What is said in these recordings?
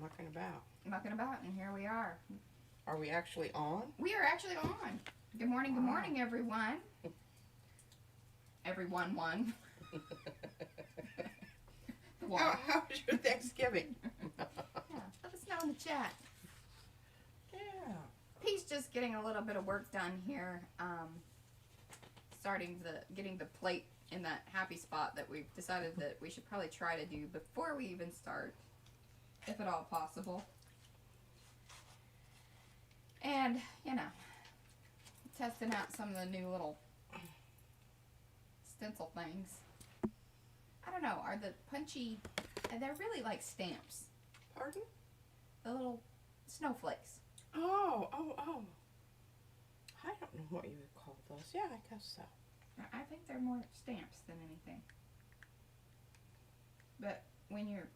mucking about. Mucking about, and here we are. Are we actually on? We are actually on. Good morning, everyone. Everyone won. How was your Thanksgiving? Yeah, let us know in the chat. Yeah. He's just getting a little bit of work done here. Getting the plate in that happy spot that we've decided that we should probably try to do before we even start, if at all possible. And, you know, testing out some of the new little stencil things. I don't know, are the punchy, they're really like stamps. Pardon? The little snowflakes. Oh. I don't know what you would call those. Yeah, I guess so. I think they're more stamps than anything. But when you're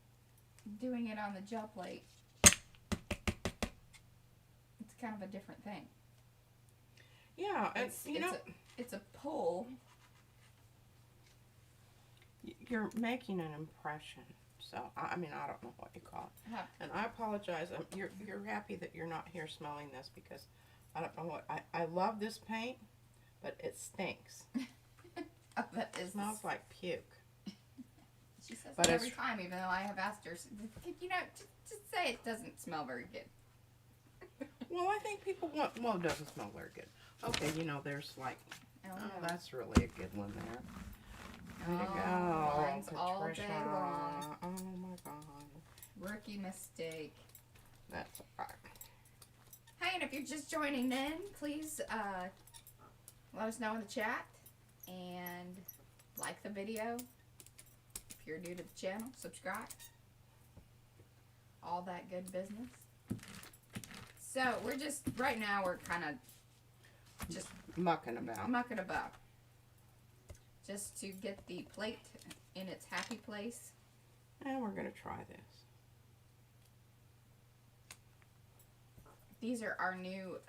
doing it on the gel plate, it's kind of a different thing. Yeah, and it's a pull. You're making an impression. So, I mean, I don't know what you call it. Huh. And I apologize. You're happy that you're not here smelling this because I don't know what. I love this paint, but it stinks. It smells like puke. She says that every time, even though I have asked her, you know, just say it doesn't smell very good. Well, I think people want, well, it doesn't smell very good. Okay, you know, there's like, oh that's really a good one there. Way to go, mine's Patricia. all day long. Oh my God. Rookie mistake. That's alright. Hey, and if you're just joining in, please let us know in the chat and like the video. If you're new to the channel, subscribe. All that good business. So we're just, right now we're kind of just mucking about. Just to get the plate in its happy place. And we're going to try this. These are our new,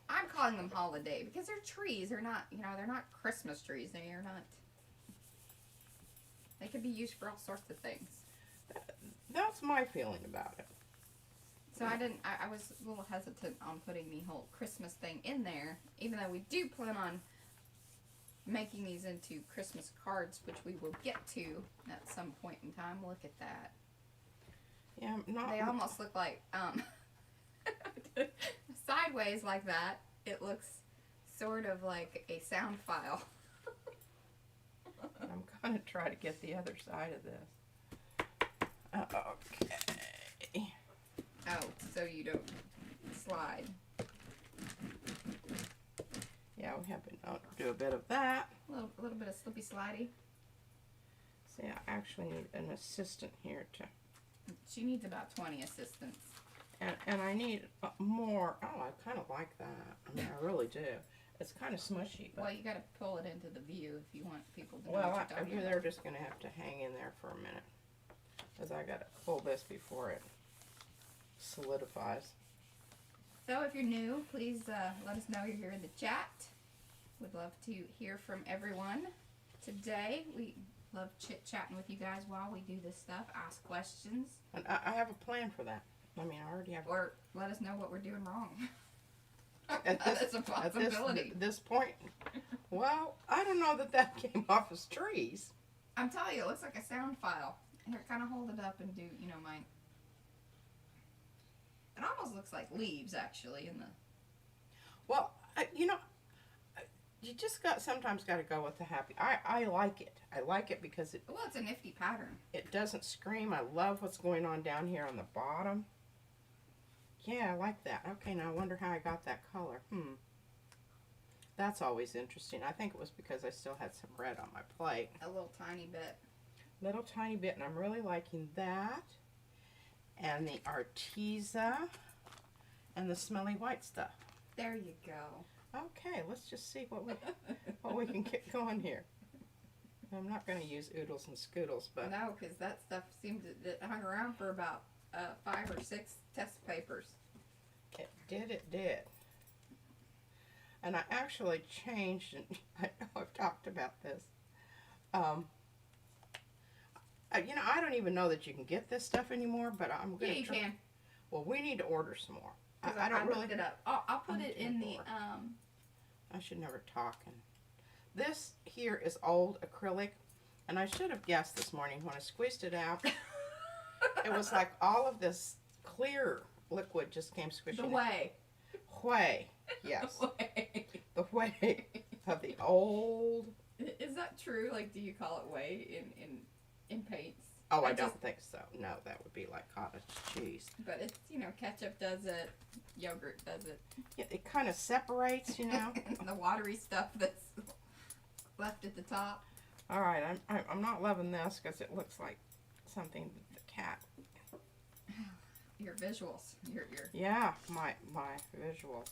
I'm calling them holiday because they're trees. They're not, you know, they're not Christmas trees. They are not, they could be used for all sorts of things. That's my feeling about it. So I was a little hesitant on putting the whole Christmas thing in there, even though we do plan on making these into Christmas cards, which we will get to at some point in time. Look at that. Yeah, they almost look like, sideways like that, it looks sort of like a sound file. I'm going to try to get the other side of this. Okay. Oh, so you don't slide. Yeah, we have been known to do a bit of that. A little bit of slippy slidey. See, I actually need an assistant here to... She needs about 20 assistants. And I need more... Oh, I kind of like that. I mean, I really do. It's kind of smushy. But well, you got to pull it into the view if you want people to know what you're talking about. They're just going to have to hang in there for a minute. Because I got to pull this before it solidifies. So if you're new, please let us know you're here in the chat. We'd love to hear from everyone. Today, we love chit-chatting with you guys while we do this stuff. Ask questions. And I have a plan for that. I mean, I already have... Or let us know what we're doing wrong. That's a possibility. At this point, well, I don't know that came off as trees. I'm telling you, it looks like a sound file. Here, kind of hold it up and do, you know, mine. It almost looks like leaves, actually, in the... Well, you know, you just sometimes got to go with the happy. I like it. I like it because it... Well, it's a nifty pattern. It doesn't scream. I love what's going on down here on the bottom. Yeah, I like that. Okay, now I wonder how I got that color. That's always interesting. I think it was because I still had some red on my plate. A little tiny bit. Little tiny bit, and I'm really liking that. And the Arteza and the smelly white stuff. There you go. Okay, let's just see what we can get going here. I'm not going to use oodles and scoodles, but no, because that stuff seemed it hung around for about 5 or 6 test papers. It did. And I actually changed, and I know I've talked about this. You know, I don't even know that you can get this stuff anymore, but I'm Yeah, gonna you try. can. Well, we need to order some more. 'Cause I don't looked really. it up. I'll put it in the I should never talk. And this here is old acrylic, and I should have guessed this morning when I squeezed it out. It was like all of this clear liquid just came squishing. the way. Whey, yes, The way. the whey of the old. Is that true? Like, do you call it whey in paints? Oh, I don't think so. No, that would be like cottage cheese. But it's, you know, ketchup does it, yogurt does it. Yeah, it kind of separates, you know. The watery stuff that's left at the top. All right, I'm not loving this because it looks like something that the cat. Your visuals. Your Yeah, my visuals.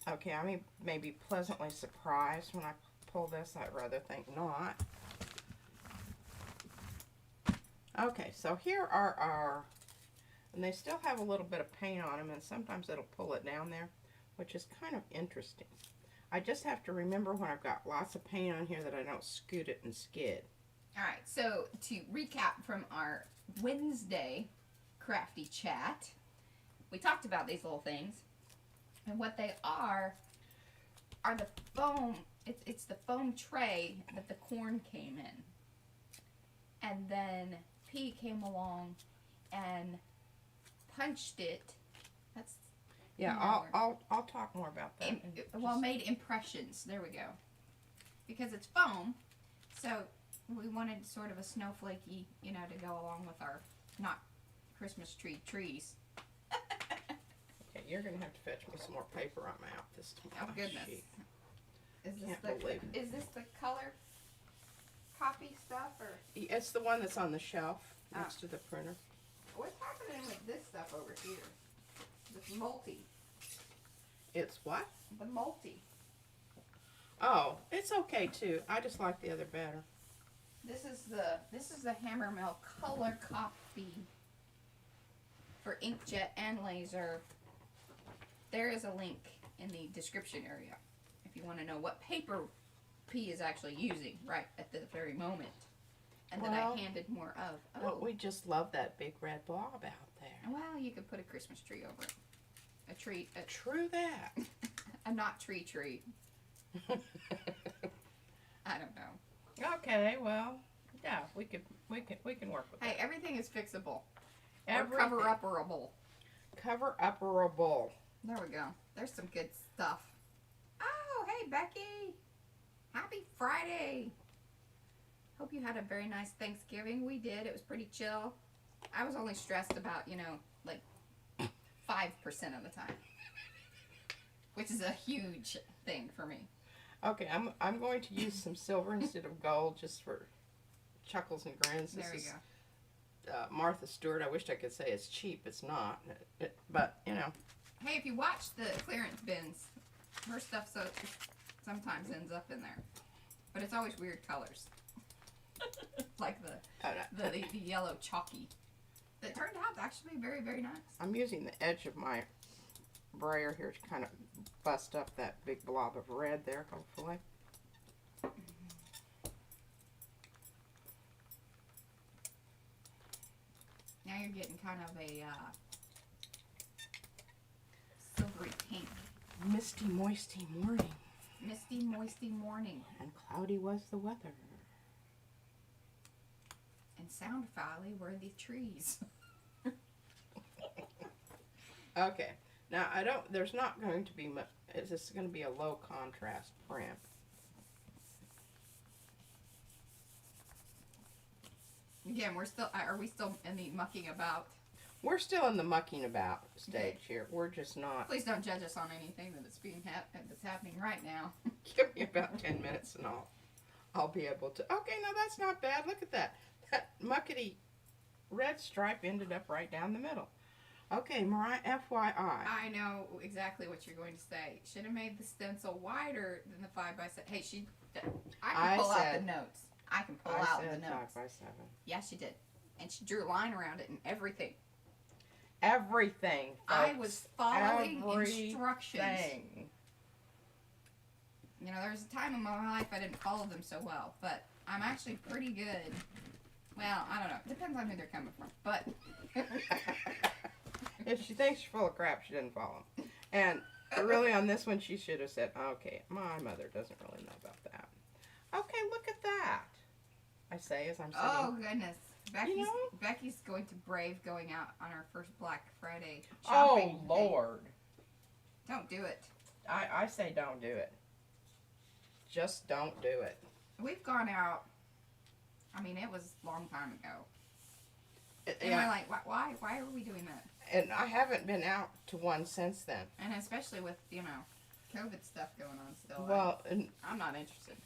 Okay, I may be pleasantly surprised when I pull this. I'd rather think not. Okay, so here are our, and they still have a little bit of paint on them, and sometimes it'll pull it down there, which is kind of interesting. I just have to remember when I've got lots of paint on here that I don't scoot it and skid. All right, so to recap from our Wednesday crafty chat, we talked about these little things, and what they are the foam. It's the foam tray that the corn came in, and then P came along and punched it. That's Yeah, I'll talk more about that. made impressions. There we go. Because it's foam, so we wanted sort of a snowflakey, you know, to go along with our not Christmas tree trees. Okay, you're gonna have to fetch me some more paper. I'm out this time. Oh goodness! Sheet. Is this the color copy stuff, or It's the one that's on the shelf next to the printer. what's happening with this stuff over here? This multi, It's what? the multi. Oh, it's okay too. I just like the other better. This is the Hammermill color copy for inkjet and laser. There is a link in the description area if you want to know what paper P is actually using right at this very moment, and that Well, I handed more of. But we just love that big red blob out there. Well, you could put a Christmas tree over it. A tree. True that. A not tree. I don't know. Okay, well, yeah, we can work with Hey, that. everything is fixable. Everything. Or cover-upperable. Cover-upperable. There we go. There's some good stuff. Oh, hey, Becky. Happy Friday. Hope you had a very nice Thanksgiving. We did. It was pretty chill. I was only stressed about, you know, like 5% of the time. Which is a huge thing for me. Okay, I'm going to use some silver instead of gold just for chuckles and grins. There we This go. is Martha Stewart. I wished I could say it's cheap. It's not. But, you know. Hey, if you watch the clearance bins, her stuff sometimes ends up in there. But it's always weird colors. Like the yellow chalky. That turned out to actually be very, very nice. I'm using the edge of my brayer here to kind of bust up that big blob of red there, hopefully. Now you're getting kind of a silvery pink. Misty, moisty morning, Misty, moisty morning. and cloudy was the weather. And sound foully were the trees. Okay, now there's not going to be much, this is going to be a low contrast print. Again, are we still in the mucking about? We're still in the mucking about stage Okay. here. We're just not. Please don't judge us on anything that's that's happening right now. Give me about 10 minutes and I'll be able to. Okay, no, that's not bad. Look at that. That muckety red stripe ended up right down the middle. Okay, Mariah, FYI. I know exactly what you're going to say. Should have made the stencil wider than the 5x7. Hey, I can pull out the notes. I can pull out the notes. 5x7. Yeah, she did. And she drew a line around it and everything. Everything. I folks. was following Everything. instructions. You know, there was a time in my life I didn't follow them so well, but I'm actually pretty good. Well, I don't know. It depends on who they're coming from. But if she thinks you're full of crap, she didn't follow 'em. And really, on this one, she should have said, okay, my mother doesn't really know about that. Okay, look at that. I say as I'm sitting. oh goodness, know? Becky's going to brave going out on our first Black Friday Oh, shopping. day. Lord. Don't do it. I say don't do it. Just don't do it. We've gone out. I mean, it was a long time ago. And Yeah. we're like, why are we doing that? And I haven't been out to one since then. And especially with, COVID stuff going on still. Well, and I'm not interested.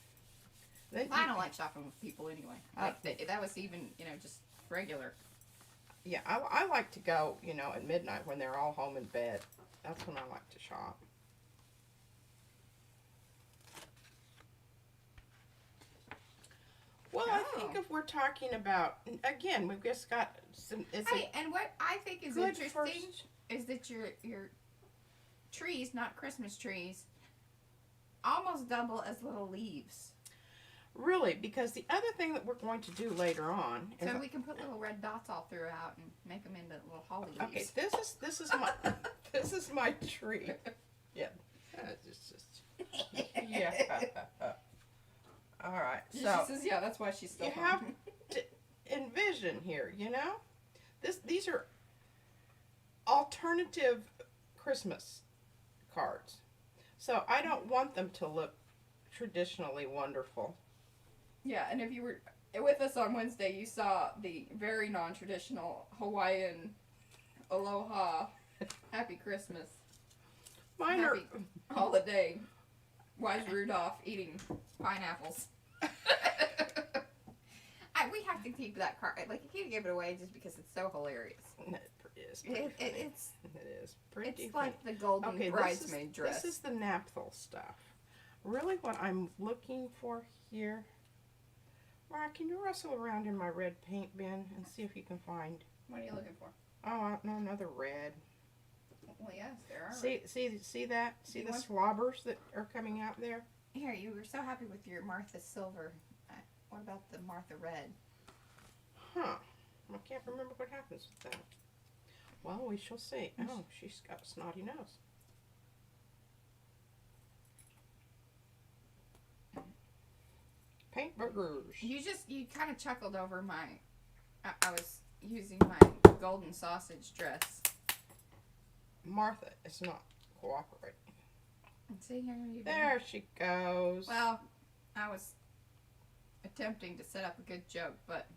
then I don't like shopping with people anyway. That was even, just regular. yeah, I like to go, at midnight when they're all home in bed. That's when I like to shop. Well, I think if we're talking about, again, we've just got some. And what I think is good interesting first- is that your trees, not Christmas trees, almost double as little leaves. Really, because the other thing that we're going to do later on is So we can put little red dots all throughout and make them into little holly leaves. okay. This is my this is my tree. Yeah, it's just yeah. All right, so She says, yeah, that's why she's still you home. have to envision here. These are alternative Christmas cards, so I don't want them to look traditionally wonderful. Yeah, and if you were with us on Wednesday, you saw the very non-traditional Hawaiian aloha, happy Christmas, Mine happy holiday, Wise Rudolph eating pineapples. We have to keep that card. Like, you can't give it away just because it's so hilarious. It is pretty funny. It is pretty It's funny. like the golden bridesmaid dress. This is the naphtha stuff. Really, what I'm looking for here. Mariah, can you rustle around in my red paint bin and see if you can find? What are you looking for? Oh, no, another red. Well, yes, there are. See that? See You the want- slobbers that are coming out there? Here, you were so happy with your Martha Silver. What about the Martha Red? Huh. I can't remember what happens with that. Well, we shall see. Oh, she's got a snotty nose. Paint burgers. You kind of chuckled over I was using my golden sausage dress. Martha is not cooperating. See, here you go. There she goes. Well, I was attempting to set up a good joke, but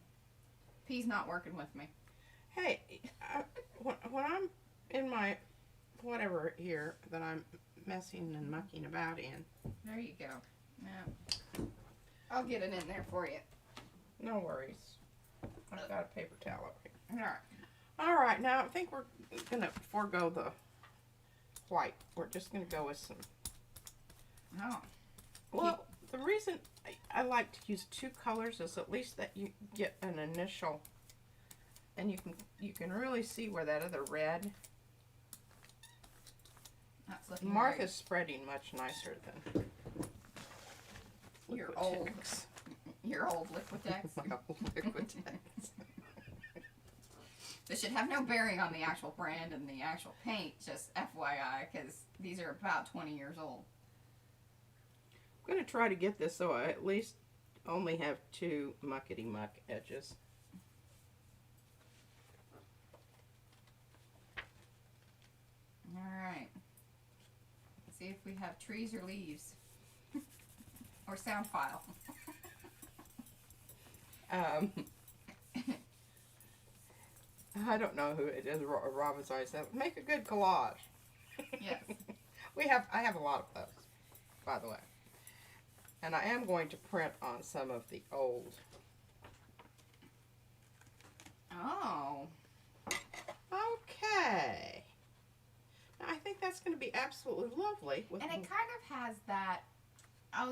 P's not working with me. Hey, when I'm in my whatever here that I'm messing and mucking about in. There you go. Yeah. I'll get it in there for you. No worries. I've got a paper towel over here. All right. All right, now I think we're gonna forego the white. We're just gonna go with some. Oh. Well, the reason I like to use two colors is at least that you get an initial, and you can really see where that other red. That's looking Martha's spreading much nicer than Your old Liquitex. Your old Liquitex. My old Liquitex. This should have no bearing on the actual brand and the actual paint, just FYI, because these are about 20 years old. I'm going to try to get this so I at least only have two muckety-muck edges. Alright. See if we have trees or leaves. Or sound file. I don't know who it is. Robin's always said, make a good collage. Yes. I have a lot of those, by the way. And I am going to print on some of the old. Oh. Okay. Now I think that's going to be absolutely lovely. And it kind of has that,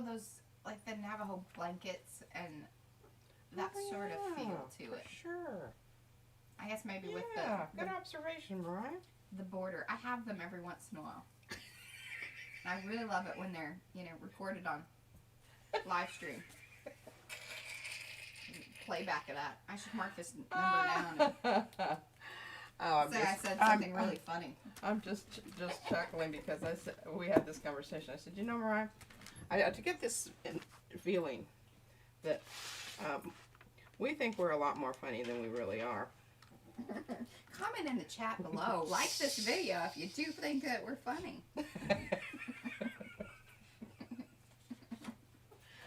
those, like the Navajo blankets and that sort of feel to it. Sure. I guess maybe with good observation, Mariah. the border. I have them every once in a while. And I really love it when they're, recorded on live stream. playback of that. I should mark this number down. Oh, Say I said something really funny. I'm just chuckling because we had this conversation. I said, you know, Mariah, to get this feeling that we think we're a lot more funny than we really are. Comment in the chat below. Like this video if you do think that we're funny.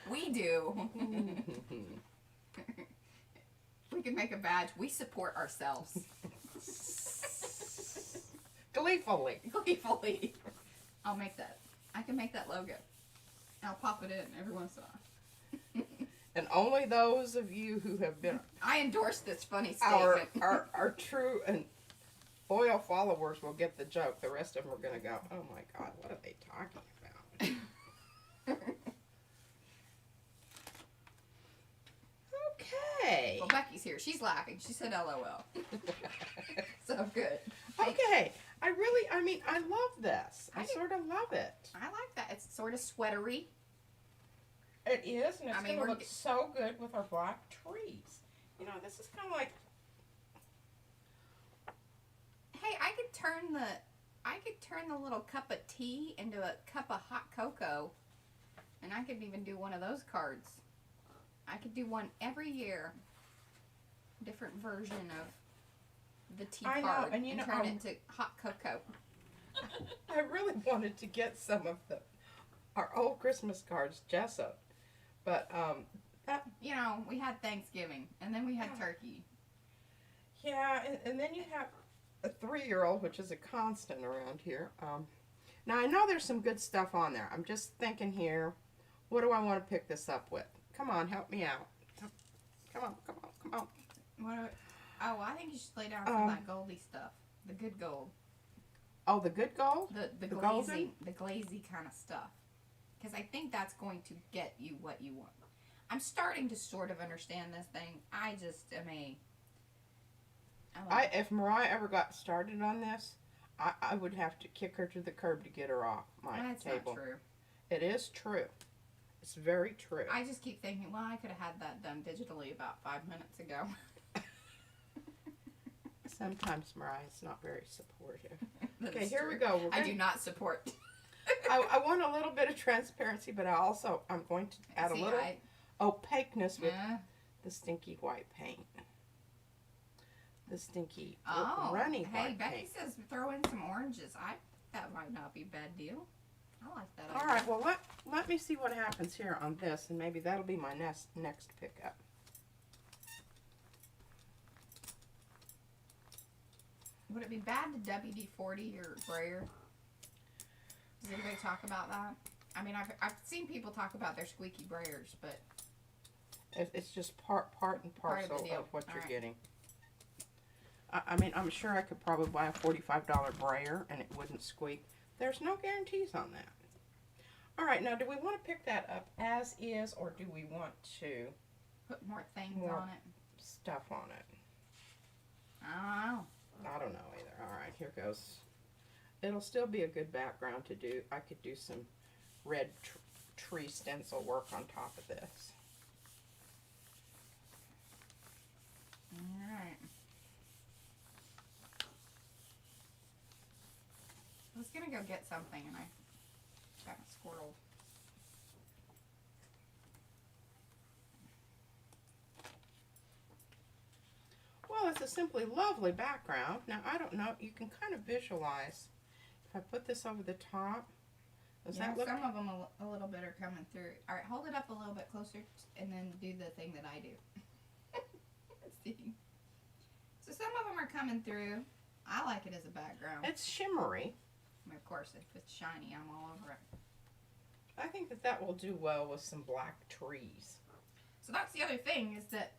We do. We can make a badge. We support ourselves. Gleefully. Gleefully. I'll make that. I can make that logo. I'll pop it in every once in a while. And only those of you who have been I endorse this funny statement. our true and loyal followers will get the joke. The rest of them are going to go, oh my God, what are they talking about? Okay. Well, Becky's here. She's laughing. She said LOL. So good. Okay. I love this. I sort of love it. I like that. It's sort of sweatery. It is, and it's going to we're look so good with our black trees. You know, this is kind of like... Hey, I could turn the little cup of tea into a cup of hot cocoa, and I could even do one of those cards. I could do one every year, different version of the tea card, and turn it into hot cocoa. I really wanted to get some of our old Christmas cards gesso, but you know, we had Thanksgiving, and then we had turkey. Yeah, and then you have a 3-year-old, which is a constant around here. Now, I know there's some good stuff on there. I'm just thinking here, what do I want to pick this up with? Come on, help me out. Come on. I think you should lay down some of that goldy stuff. The good gold. Oh, the good gold? The glazy kind of stuff. Because I think that's going to get you what you want. I'm starting to sort of understand this thing. I just am if Mariah ever got started on this, I would have to kick her to the curb to get her off my table. That's not true. It is true. It's very true. I just keep thinking, well, I could have had that done digitally about 5 minutes ago. Sometimes Mariah's not very supportive. Okay, is here true. we go. I do not support. I want a little bit of transparency, but I'm going to add a little opaqueness with the stinky white paint. The stinky runny white paint. Hey, Becky says throw in some oranges. That might not be a bad deal. I like that idea. All right, well, let me see what happens here on this, and maybe that'll be my next pickup. Would it be bad to WD-40 your brayer? Does anybody talk about that? I mean, I've seen people talk about their squeaky brayers, but it's just part and parcel of what you're getting. I mean, I'm sure I could probably buy a $45 brayer and it wouldn't squeak. There's no guarantees on that. All right, now do we want to pick that up as is, or do we want to put more things on it? Stuff on it. I don't know either. All right, here goes. It'll still be a good background to do. I could do some red tree stencil work on top of this. All right. I was gonna go get something and I got squirreled. Well, it's a simply lovely background. Now, I don't know, you can kind of visualize. If I put this over the top, does that look... Some of them a little bit are coming through. All right, hold it up a little bit closer and then do the thing that I do. Let's see. So some of them are coming through. I like it as a background. It's shimmery. I mean, of course, if it's shiny, I'm all over it. I think that will do well with some black trees. So that's the other thing is that...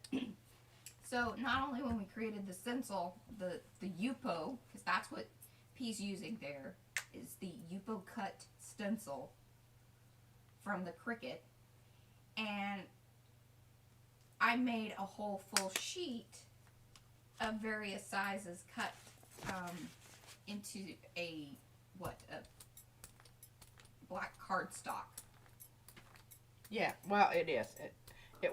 So not only when we created the stencil, the Yupo, because that's what P's using there, is the Yupo cut stencil from the Cricut. And I made a whole full sheet of various sizes cut into a black cardstock. Yeah, well, it is.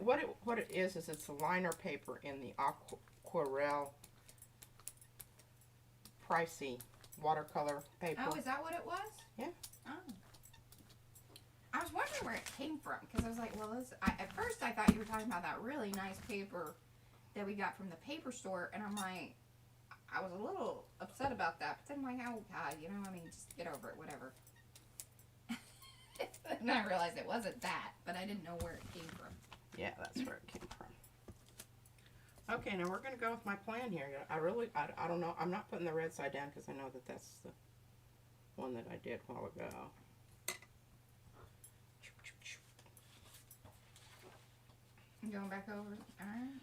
what it is it's a liner paper in the aquarelle pricey watercolor paper. Oh, is that what it was? Yeah. Oh. I was wondering where it came from because I was like, well, at first I thought you were talking about that really nice paper that we got from the paper store, and I'm like, I was a little upset about that, but then I'm like, oh God, you know, I mean, just get over it, whatever. And I realized it wasn't that, but I didn't know where it came from. Yeah, that's where it came from. Okay, now we're going to go with my plan here. I don't know. I'm not putting the red side down because I know that that's the one that I did a while ago. Going back over. All right.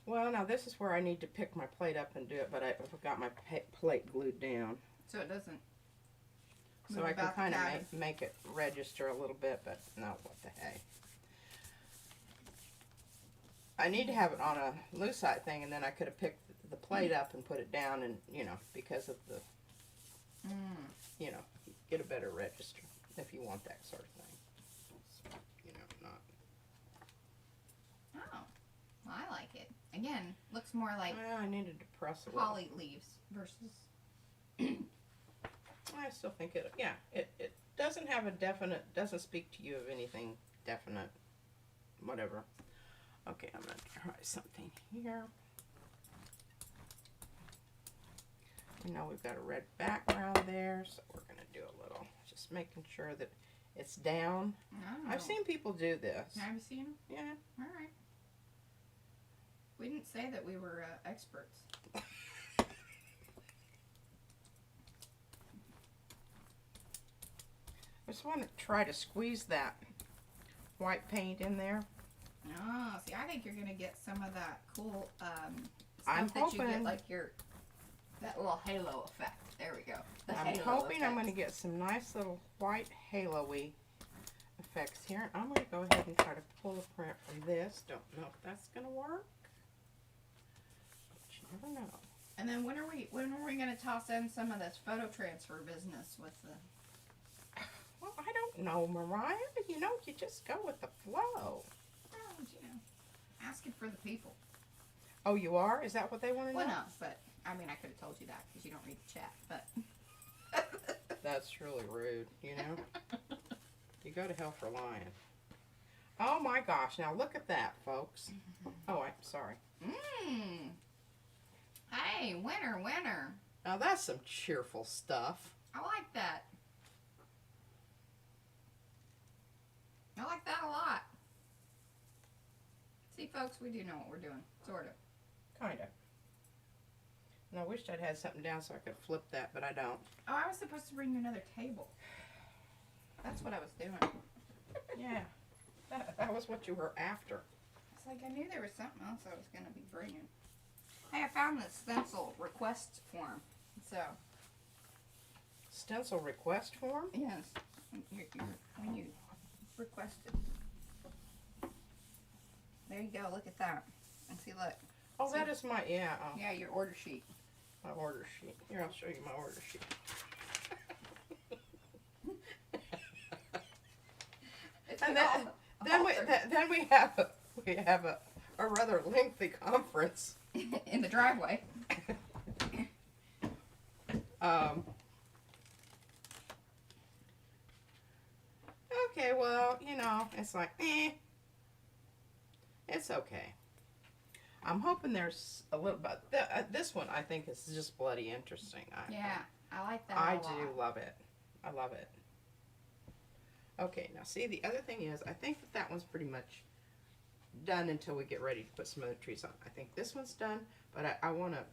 Well, now this is where I need to pick my plate up and do it, but I got my plate glued down. So it doesn't. So I can kind of make it register a little bit, but no, what the heck. I need to have it on a lucite thing, and then I could have picked the plate up and put it down, and, you know, because of the, you know, get a better register if you want that sort of thing. So, you know, not. Oh, well, I like it. Again, looks more like Well, I needed to press a holly leaves versus. I still think it, yeah, it doesn't have a definite, doesn't speak to you of anything definite, whatever. Okay, I'm going to try something here. You know, we've got a red background there, so we're going to do a little, just making sure that it's down. Oh. I've seen people do this. Have you seen them? Yeah. All right. We didn't say that we were experts. I just want to try to squeeze that white paint in there. Oh, see, I think you're gonna get some of that cool I'm stuff that you hoping. get, like that little halo effect. There we go. I'm hoping I'm going to get some nice little white halo-y effects here. I'm going to go ahead and try to pull a print from this. Don't know if that's going to work. But you never know. And then when are we going to toss in some of this photo transfer business with the? Well, I don't know, Mariah. You know, you just go with the flow. Well, you know, asking for the people. Oh, you are? Is that what they want to know? Well, no, but I mean, I could have told you that because you don't read the chat, but. That's really rude, you know? You go to hell for lying. Oh my gosh, now look at that, folks. Oh, I'm sorry. Hey, winner. Now that's some cheerful stuff. I like that. I like that a lot. See, folks, we do know what we're doing. Sort of. Kind of. And I wished I'd had something down so I could flip that, but I don't. Oh, I was supposed to bring you another table. That's what I was doing. Yeah. That was what you were after. It's like I knew there was something else I was going to be bringing. Hey, I found this stencil request form. So. Stencil request form? Yes. When you requested. There you go. Look at that. And see, look. Oh, that is my, yeah. Oh, Yeah, your order sheet. my order sheet. Here, I'll show you my order sheet. And then we have a rather lengthy conference. In the driveway. Okay, well, you know, it's like, it's okay. I'm hoping there's a little bit. This one I think is just bloody interesting. Yeah, I like that. I a lot. do love it. I love it. Okay, now see, the other thing is, I think that one's pretty much done until we get ready to put some other trees on. I think this one's done, but I want to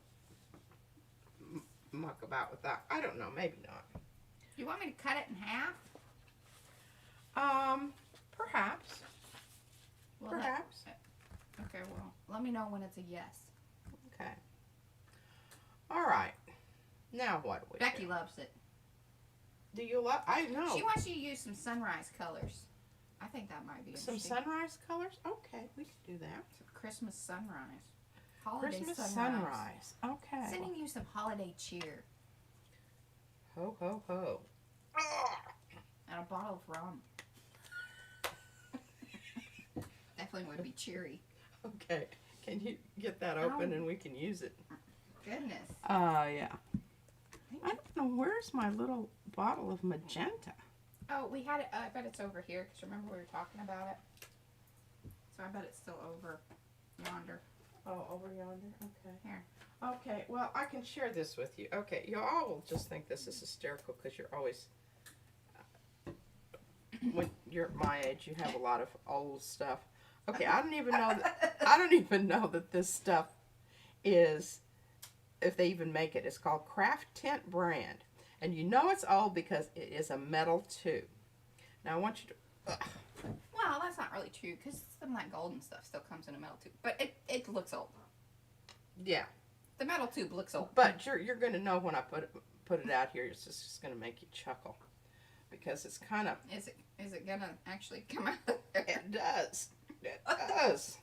muck about with that. I don't know, maybe not. You want me to cut it in half? Perhaps. Well, Perhaps. Okay, well, let me know when it's a yes. Okay. All right. Now what do we Becky do? loves it. Do you love? I know. She wants you to use some sunrise colors. I think that might be Some interesting. sunrise colors? Okay, we can do that. Some Christmas sunrise. Holiday Christmas sunrise. Okay. Sending you some holiday cheer. Ho, ho, ho. And a bottle of rum. definitely would be cheery. Okay, can you get that open and we can use it? Goodness. Yeah. I don't know, where's my little bottle of magenta? Oh, we had it, I bet it's over here, because remember we were talking about it? So I bet it's still over yonder. Oh, over yonder? Okay. Here. Okay, well, I can share this with you. Okay, you all will just think this is hysterical because you're always, when you're my age, you have a lot of old stuff. Okay, I don't even know that this stuff is, if they even make it, it's called Craft Tint brand. And you know it's old because it is a metal tube. Now I want you to, Well, that's not really true, because some of that golden stuff still comes in a metal tube. But it looks old. yeah. The metal tube looks old. But you're going to know when I put it out here. It's just going to make you chuckle, because it's kind of. Is it gonna actually come out? It does. It does.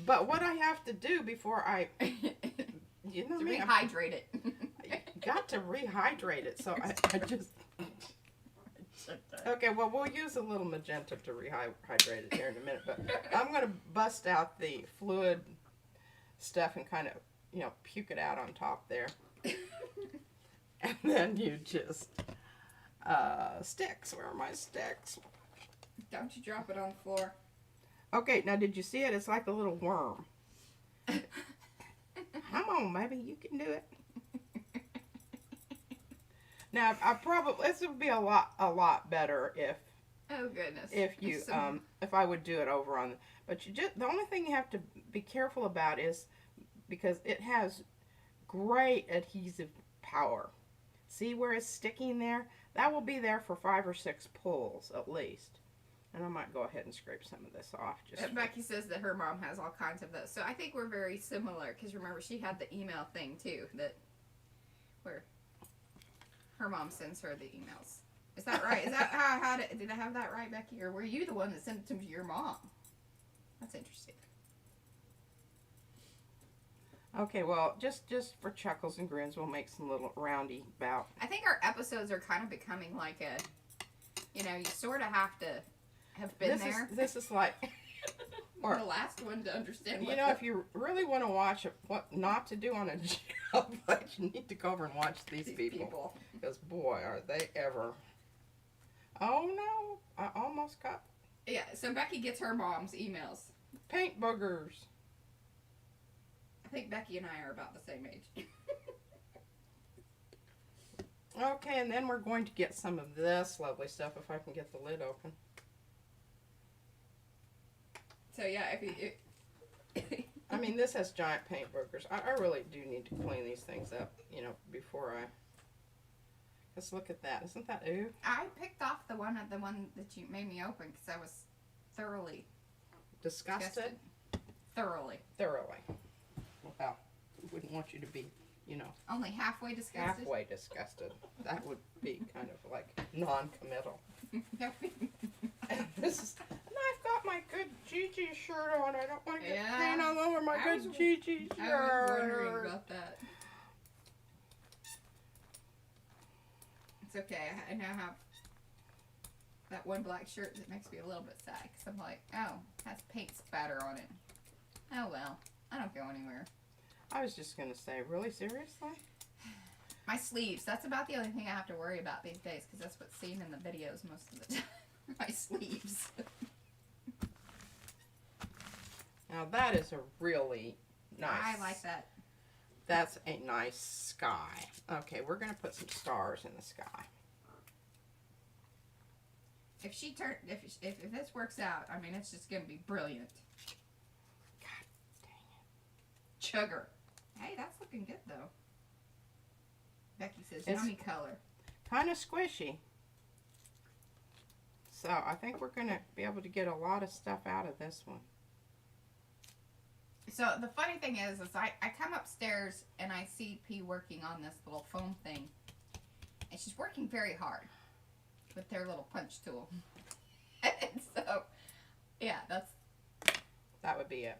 But what I have to do before I, you know, To me, rehydrate it. I got to rehydrate it. So I just. Okay, well, we'll use a little magenta to rehydrate it here in a minute. But I'm going to bust out the fluid stuff and kind of, you know, puke it out on top there. And then you just, sticks. Where are my sticks? Don't you drop it on the floor. Okay, now did you see it? It's like a little worm. Come on, baby, you can do it. Now, this would be a lot better if, Oh goodness. if I would do it over on, but the only thing you have to be careful about is, because it has great adhesive power. See where it's sticking there? That will be there for 5 or 6 pulls at least. And I might go ahead and scrape some of this off. Becky says that her mom has all kinds of those. So I think we're very similar, because remember, she had the email thing too, where her mom sends her the emails. Is that right? Is that did I have that right, Becky? Or were you the one that sent them to your mom? That's interesting. Okay, well, just for chuckles and grins, we'll make some little roundy bout. I think our episodes are kind of becoming like you sort of have to have been there. This is like, or the last one to understand. You know, if you really want to watch what not to do on a job, you need to go over and watch these people. Because boy, are they ever. Oh no, I almost got. Yeah, so Becky gets her mom's emails. Paint boogers. I think Becky and I are about the same age. Okay, and then we're going to get some of this lovely stuff if I can get the lid open. So yeah, if I mean, this has giant paint boogers. I really do need to clean these things up, you know, before I. Let's look at that. Isn't that ooh? I picked off the one that you made me open because I was thoroughly disgusted. Thoroughly. Well, I wouldn't want you to be, you know, only halfway disgusted. Halfway disgusted. That would be kind of like non-committal. This is, and I've got my good Gigi shirt on. I don't want to get paint all over my good Gigi shirt. I was wondering about that. It's okay. I now have that one black shirt that makes me a little bit sad because I'm like, oh, it has paint spatter on it. Oh well, I don't go anywhere. I was just going to say, really, seriously? My sleeves. That's about the only thing I have to worry about these days because that's what's seen in the videos most of the time. My sleeves. Now that is a really nice. I like that. That's a nice sky. Okay, we're going to put some stars in the sky. If this works out, I mean, it's just going to be brilliant. God dang it. Chugger. Hey, that's looking good, though. Becky says, yummy color. Kind of squishy. So, I think we're going to be able to get a lot of stuff out of this one. So, the funny thing is I come upstairs and I see P working on this little foam thing. And she's working very hard with their little punch tool. And so, yeah, that would be it.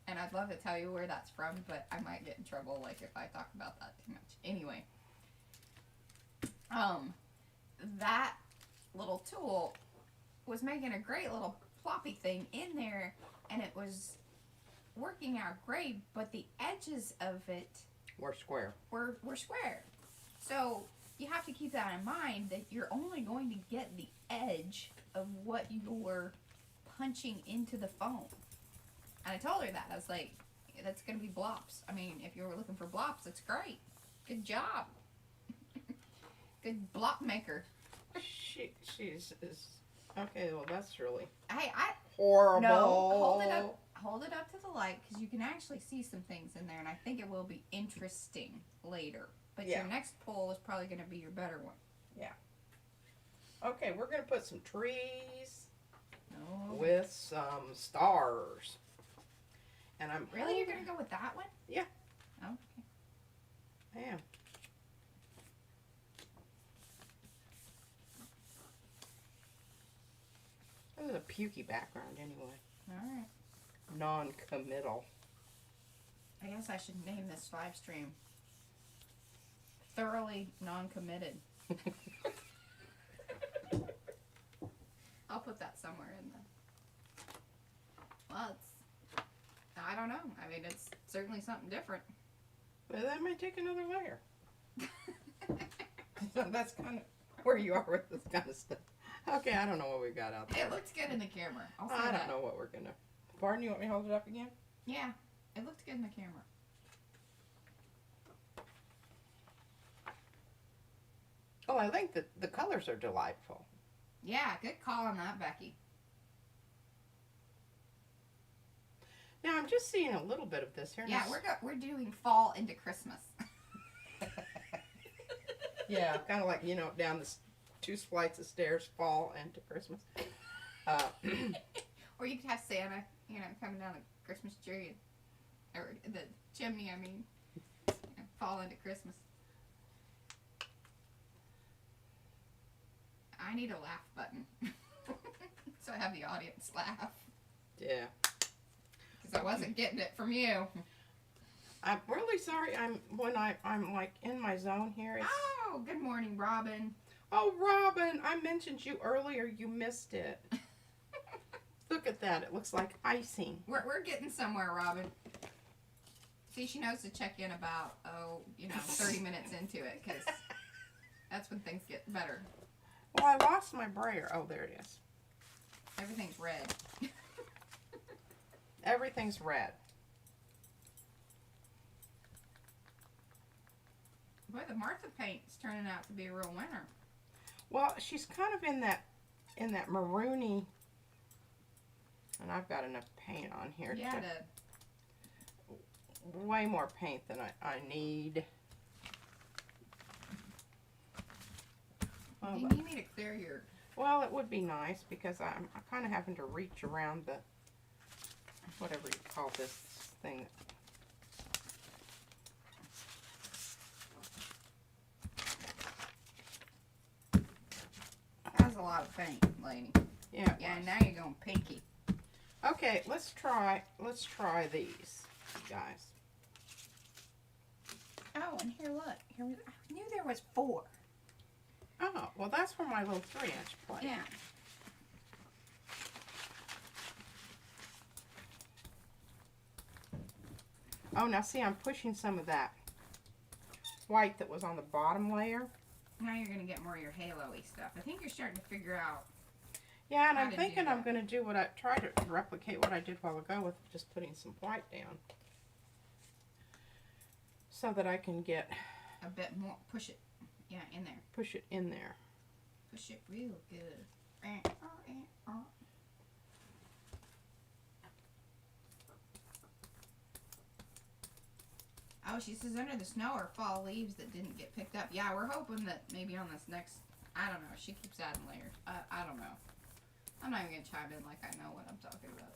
And I'd love to tell you where that's from, but I might get in trouble, like, if I talk about that too much. Anyway. That little tool was making a great little ploppy thing in there, and it was working out great, but the edges of it We're square. were square. So you have to keep that in mind, that you're only going to get the edge of what you're punching into the foam. And I told her that. I was like, that's going to be blops. I mean, if you were looking for blops, that's great. Good job. Good blop maker. She's okay. Well, that's really Hey, horrible. no, hold it up to the light, because you can actually see some things in there, and I think it will be interesting later. But Yeah. your next pull is probably going to be your better one. Okay, we're gonna put some trees No. with some stars. And I'm Really? You're going to go with that one? Yeah. Okay. I am. This is a pukey background anyway. Alright. Non-committal. I guess I should name this live stream Thoroughly Non-Committed. I'll put that somewhere in the... Well, it's... I don't know. I mean, it's certainly something different. But that might take another layer. So that's kind of where you are with this kind of stuff. Okay, I don't know what we got out there. It looks good in the camera. I'll say I that. don't know what we're gonna... Pardon, you want me to hold it up again? Yeah, it looked good in the camera. Oh, I think that the colors are delightful. Yeah, good call on that, Becky. Now, I'm just seeing a little bit of this here. Yeah, we're doing fall into Christmas. Yeah, kind of like, you know, down the two flights of stairs, fall into Christmas. Or you could have Santa, you know, coming down the Christmas tree, or the chimney, I mean, fall into Christmas. I need a laugh button. So I have the audience laugh. Yeah. Because I wasn't getting it from you. I'm really sorry. I'm like in my zone here. It's, Oh, good morning, Robin. oh, Robin, I mentioned you earlier. You missed it. Look at that. It looks like icing. We're getting somewhere, Robin. See, she knows to check in about, 30 minutes into it, because that's when things get better. Well, I lost my brayer. Oh, there it is. Everything's red. Everything's red. Boy, the Martha paint's turning out to be a real winner. Well, she's kind of in that maroony, and I've got enough paint on here. Yeah, Way more paint than I need. do you need me to clear your... Well, it would be nice because I'm kind of having to reach around the, whatever you call this thing. That's a lot of paint, lady. Yeah. Yeah, now you're going pinky. Okay, let's try these, guys. Oh, and here, look. Here, I knew there was 4. Oh, well, that's for my little 3-inch plate. Yeah. Oh, now see, I'm pushing some of that white that was on the bottom layer. Now you're going to get more of your halo-y stuff. I think you're starting to figure out. Yeah, and How I'm to do thinking I'm that. going to do what I try to replicate what I did a while ago with just putting some white down, so that I can get A bit more. Push it. Yeah, in there. push it in there. Push it real good. Oh, she says under the snow are fall leaves that didn't get picked up. Yeah, we're hoping that maybe on this next, I don't know, she keeps adding layers. I don't know. I'm not even going to chime in like I know what I'm talking about.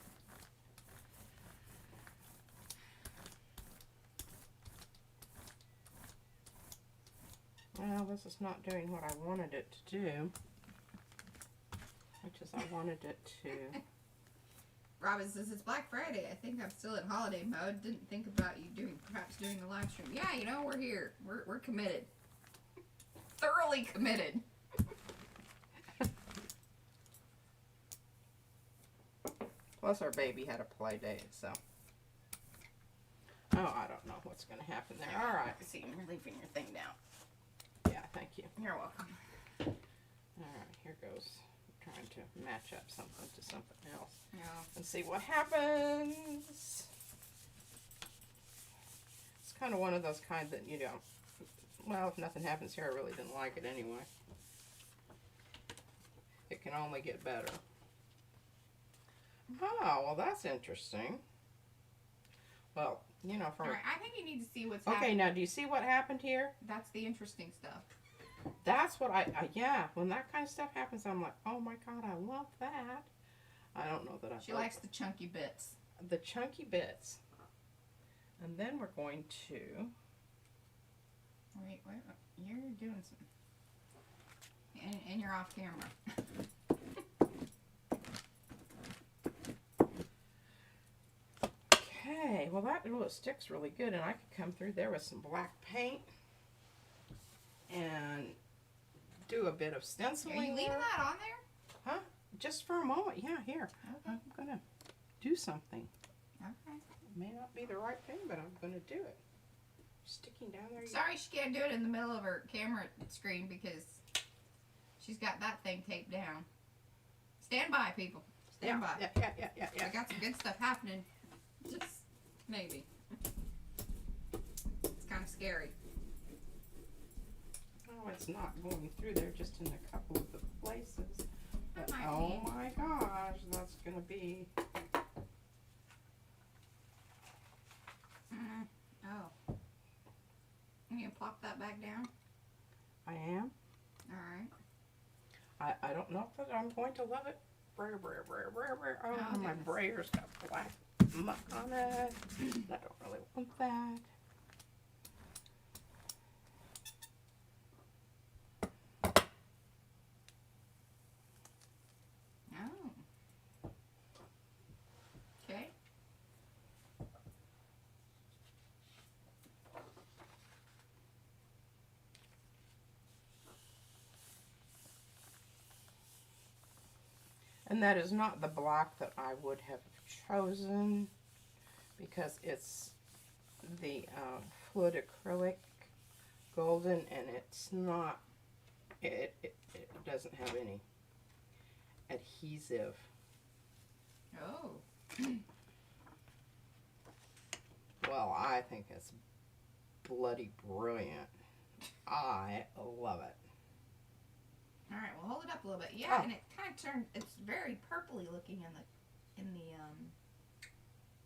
Well, this is not doing what I wanted it to do, which is I wanted it to. Robin says it's Black Friday. I think I'm still in holiday mode. Didn't think about you perhaps doing the live stream. Yeah, you know, we're here. We're committed. Thoroughly committed. Plus our baby had a play date, so. Oh, I don't know what's going to happen there. All right. See, you're leaving your thing down. Yeah, thank you. You're welcome. All right, here goes. I'm trying to match up something to something else. Yeah. And see what happens. It's kind of one of those kind that you don't. Well, if nothing happens here, I really didn't like it anyway. It can only get better. Oh, well, that's interesting. Well, you know, from... All right, I think you need to see what's Okay, happening. now, do you see what happened here? That's the interesting stuff. That's what yeah, when that kind of stuff happens, I'm like, oh my God, I love that. I don't know that I... She likes the chunky bits. The chunky bits. And then we're going to... Wait, you're doing something. And you're off camera. Okay, well that it sticks really good, and I could come through there with some black paint and do a bit of stenciling. Are you leaving that on there? Huh? Just for a moment. Yeah, here. Okay. I'm gonna do something. Okay. It may not be the right thing, but I'm gonna do it. Sticking down there. Sorry she can't do it in the middle of her camera screen because she's got that thing taped down. Stand by, people. Stand by. Yeah. I got some good stuff happening. Just maybe. It's kind of scary. Oh, it's not going through there, just in a couple of the places. But, That might oh be. my gosh, that's gonna be. Oh. You gonna plop that back down? I am. Alright. I don't know that I'm going to love it. Oh, Oh, my goodness. brayer's got black muck on it. I don't really want that. Oh. Okay. And that is not the black that I would have chosen because it's the fluid acrylic golden, and it's not, it doesn't have any adhesive. Oh. Well, I think it's bloody brilliant. I love it. Alright, well hold it up a little bit. Yeah, Oh. and it kind of turned, it's very purpley looking in the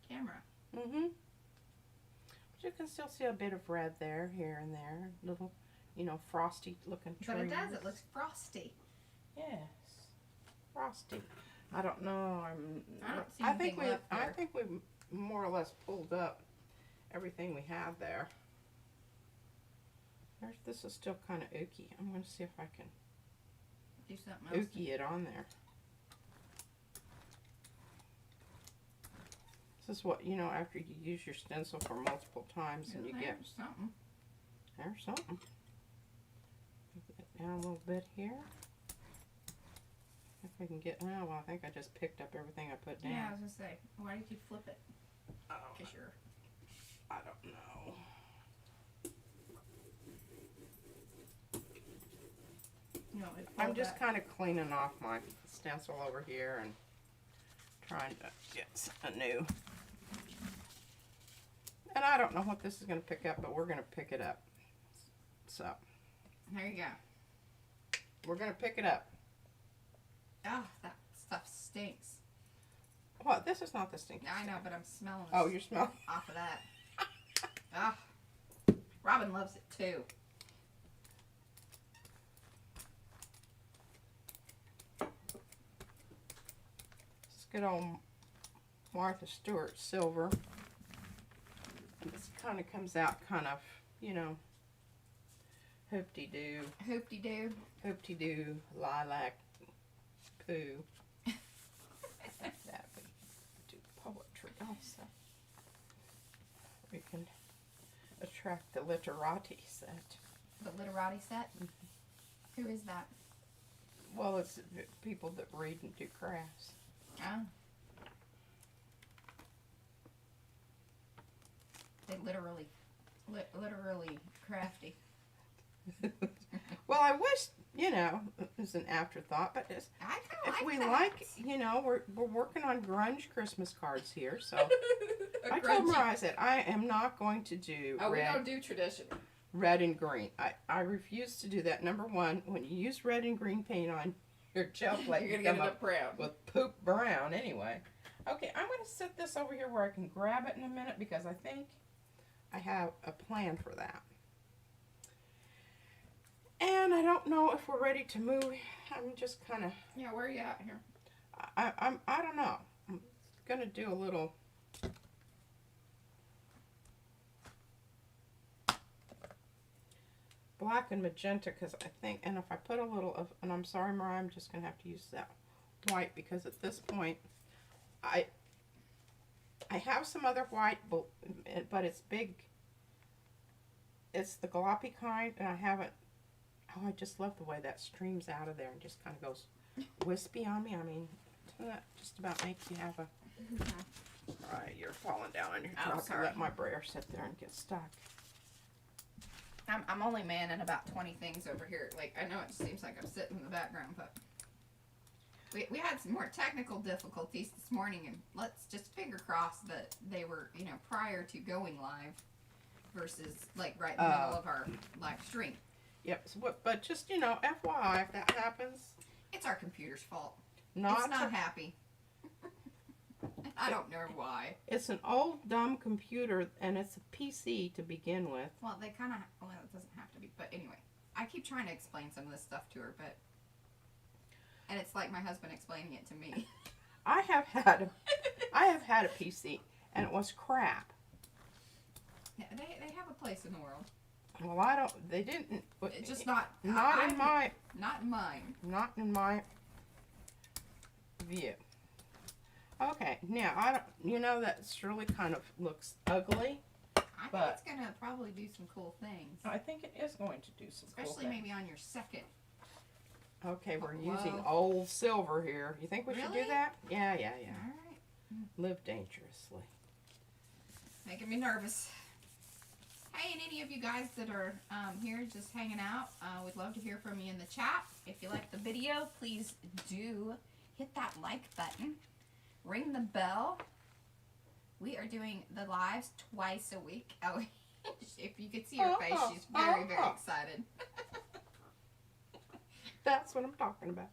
camera. Mm-hmm. But you can still see a bit of red there, here and there. Little, you know, frosty looking trees. But it does, it looks frosty. Yes. Frosty. I don't know. I don't see I think anything left I there. think we've more or less pulled up everything we have there. This is still kind of ooky. I'm going to see if I can Do something else. ooky it on there. This is what, you know, after you use your stencil for multiple times and you get There's something. there's something. Put it down a little bit here. If we can get, oh, well, I think I just picked up everything I put down. Yeah, I was gonna say, why did you flip it? Oh, Cause you're. I don't know. You know, I'm just kind of cleaning off my stencil over here and trying to get a new. And I don't know what this is going to pick up, but we're going to pick it up. So, There you go. we're going to pick it up. Oh, that stuff stinks. What? This is not the stinky I know, stuff. but I'm smelling Oh, you're smelling. off of that. Ah, Robin loves it too. It's good old Martha Stewart silver. And this kind of comes out kind of, you know, hoop-de-doo, Hoop-de-doo. hoop-de-doo, lilac, poo. That we do poetry also. We can attract the literati set. The literati set? Who is that? Well, it's people that read and do crafts. Oh. They literally crafty. Well, I wish, you know, it was an afterthought, but it's, I kind if of like we that. like, you know, we're working on grunge Christmas cards here, so A I told grungy- Mariah, I said, I am not going to do Oh, we red, don't do traditional. red and green. I refuse to do that. Number one, when you use red and green paint on your gel plate, You're you gonna get come it up up brown. with poop brown anyway. Okay, I'm going to set this over here where I can grab it in a minute because I think I have a plan for that. And I don't know if we're ready to move. I'm just kind of, Yeah, where are you at here? I don't know. I'm going to do a little black and magenta because I think, and if I put a little of, and I'm sorry Mariah, I'm just going to have to use that white because at this point I have some other white, but it's big. It's the gloppy kind, and I haven't. Oh, I just love the way that streams out of there and just kind of goes wispy on me. I mean, doesn't that just about make you have a... Right, you're falling down on your Oh, truck. sorry. Let my brayer sit there and get stuck. I'm only manning about 20 things over here. Like, I know it seems like I'm sitting in the background, but we had some more technical difficulties this morning, and let's just finger cross that they were, you know, prior to going live versus, like, right in the middle of our live stream. Yep, so but just, you know, FYI, if that happens... It's our computer's fault. Not it's not happy. I don't know why. It's an old, dumb computer, and it's a PC to begin with. Well, they kind of... Well, it doesn't have to be. But anyway, I keep trying to explain some of this stuff to her, but... And it's like my husband explaining it to me. I have had a PC, and it was crap. Yeah, they have a place in the world. Well, I don't. They didn't. It's just not in mine. Not in my view. Okay, now I don't. You know that surely kind of looks ugly. I think it's gonna probably do some cool things. I think it is going to do some Especially cool things. maybe on your second. Okay, we're Whoa. using old silver here. You think we should do Really? that? Yeah. All right. Live dangerously. Making me nervous. Hey, and any of you guys that are here just hanging out, we'd love to hear from you in the chat. If you like the video, please do hit that like button. Ring the bell. We are doing the lives twice a week. Oh, if you could see her face, she's very, very excited. That's what I'm talking about.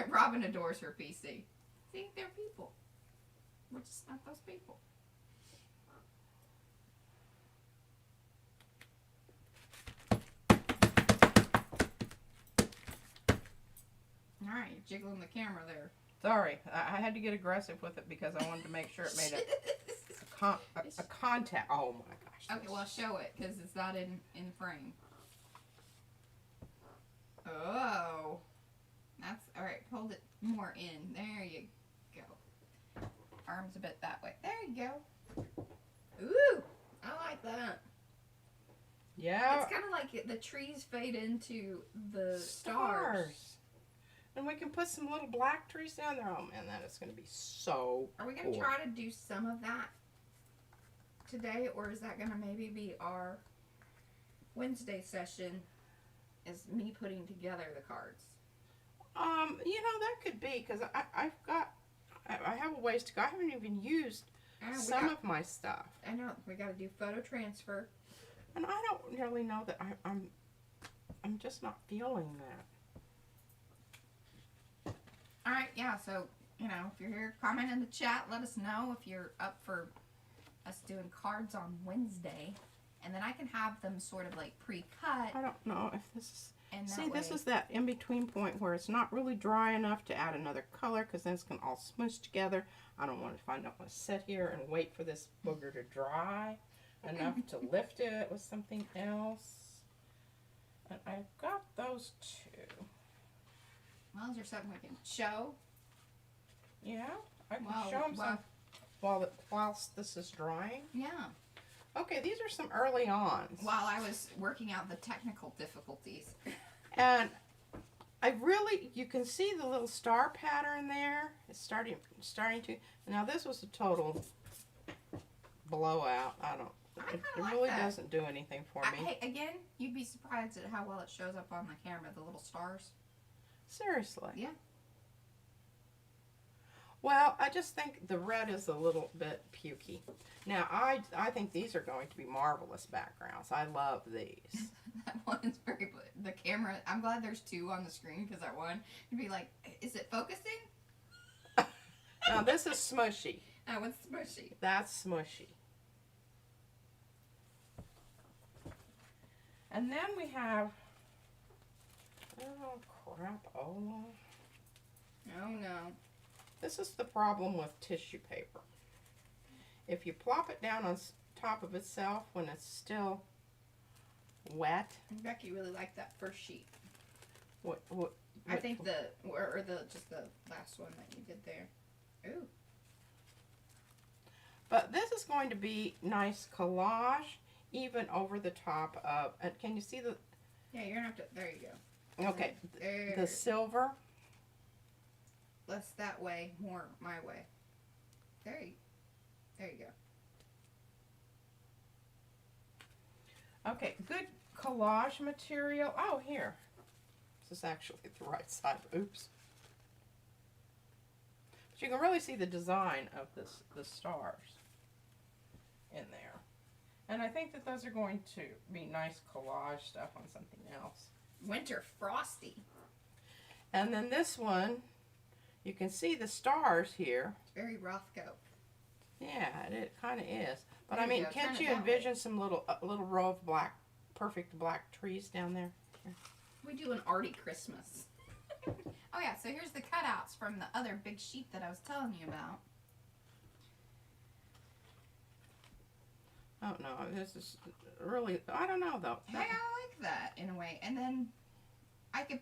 Robin adores her PC. See, they're people. We're just not those people. Alright, you're jiggling the camera there. Sorry, I had to get aggressive with it because I wanted to make sure it made a contact. Oh my gosh. Okay, well, show it because it's not in frame. Oh. That's, alright, hold it more in. There you go. Arms a bit that way. There you go. Ooh, I like that. Yeah. It's kind of like the trees fade into the stars. And we can put some little black trees down there. Oh man, that is going to be so Are we going to cool. try to do some of that today, or is that going to maybe be our Wednesday session, is me putting together the cards? You know, that could be, because I have a ways to go. I haven't even used some of my stuff. I know, we got to do photo transfer. And I don't really know that I'm just not feeling that. Alright, yeah, so, you know, if you're here, comment in the chat, let us know if you're up for us doing cards on Wednesday. And then I can have them sort of like pre-cut. I don't know if this is... And See, this is that in-between point where it's not really dry enough to add another color because then it's going to all smoosh together. I don't want to sit here and wait for this booger to dry enough to lift it with something else. And I've got those two. Well, is there something we can show? Yeah, I can Well, show them some whilst this is drying. Yeah. Okay, these are some early ons. While I was working out the technical difficulties. And I really, you can see the little star pattern there. It's starting to. Now this was a total blowout. It like really that. doesn't do anything for me. Hey, again, you'd be surprised at how well it shows up on the camera, the little stars. Seriously. Yeah. Well, I just think the red is a little bit pukey. Now, I think these are going to be marvelous backgrounds. I love these. That one is very, the camera, I'm glad there's two on the screen because that one, you'd be like, is it focusing? Now, this is smushy. That one's smushy. That's smushy. And then we have, oh, crapola. Oh, no. This is the problem with tissue paper. If you plop it down on top of itself when it's still wet. Becky really liked that first sheet. What I think just the last one that you did there. Ooh. But this is going to be nice collage, even over the top of, can you see the? Yeah, you're gonna have to, there you go. Okay, There. the silver. Less that way, more my way. There you go. Okay, good collage material. Oh, here. This is actually the right side. Oops. But you can really see the design of the stars in there. And I think that those are going to be nice collage stuff on something else. Winter Frosty. And then this one, you can see the stars here. It's very Rothko. Yeah, it kind of is. But There I mean, you go. can't Turn it you that envision some little row of black, perfect black trees down there? Here. We do an arty Christmas. Oh yeah, so here's the cutouts from the other big sheet that I was telling you about. Oh no, this is really, I don't know though. Hey, I like that in a way. And then I could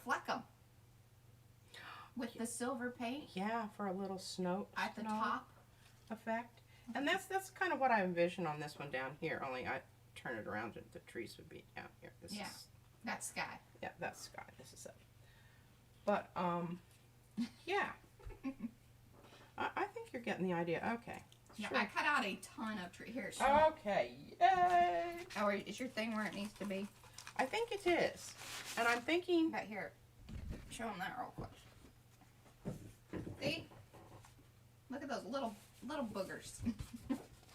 fleck them with the silver paint Yeah, for a little snow at the snow top. effect. And that's kind of what I envision on this one down here, only I turn it around and the trees would be down here. This Yeah. is, That's sky. yeah, that's sky. This is it. But, yeah. I think you're getting the idea. Okay. Yeah, Sure. I cut out a ton of tree. Here, show. Okay, yay! Oh, is your thing where it needs to be? I think it is. And I'm thinking, Right here. Show them that real quick. See? Look at those little boogers.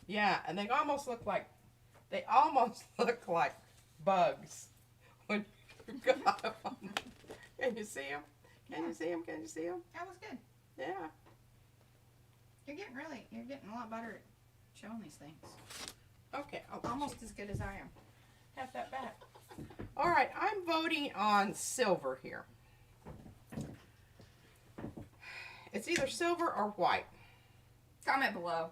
yeah, and they almost look like bugs when you got them. Can you see them? Can you see them? Can you see them? That was good. Yeah. You're getting a lot better at showing these things. Okay. Almost as good as I am. Have that back. All right, I'm voting on silver here. It's either silver or white. Comment below.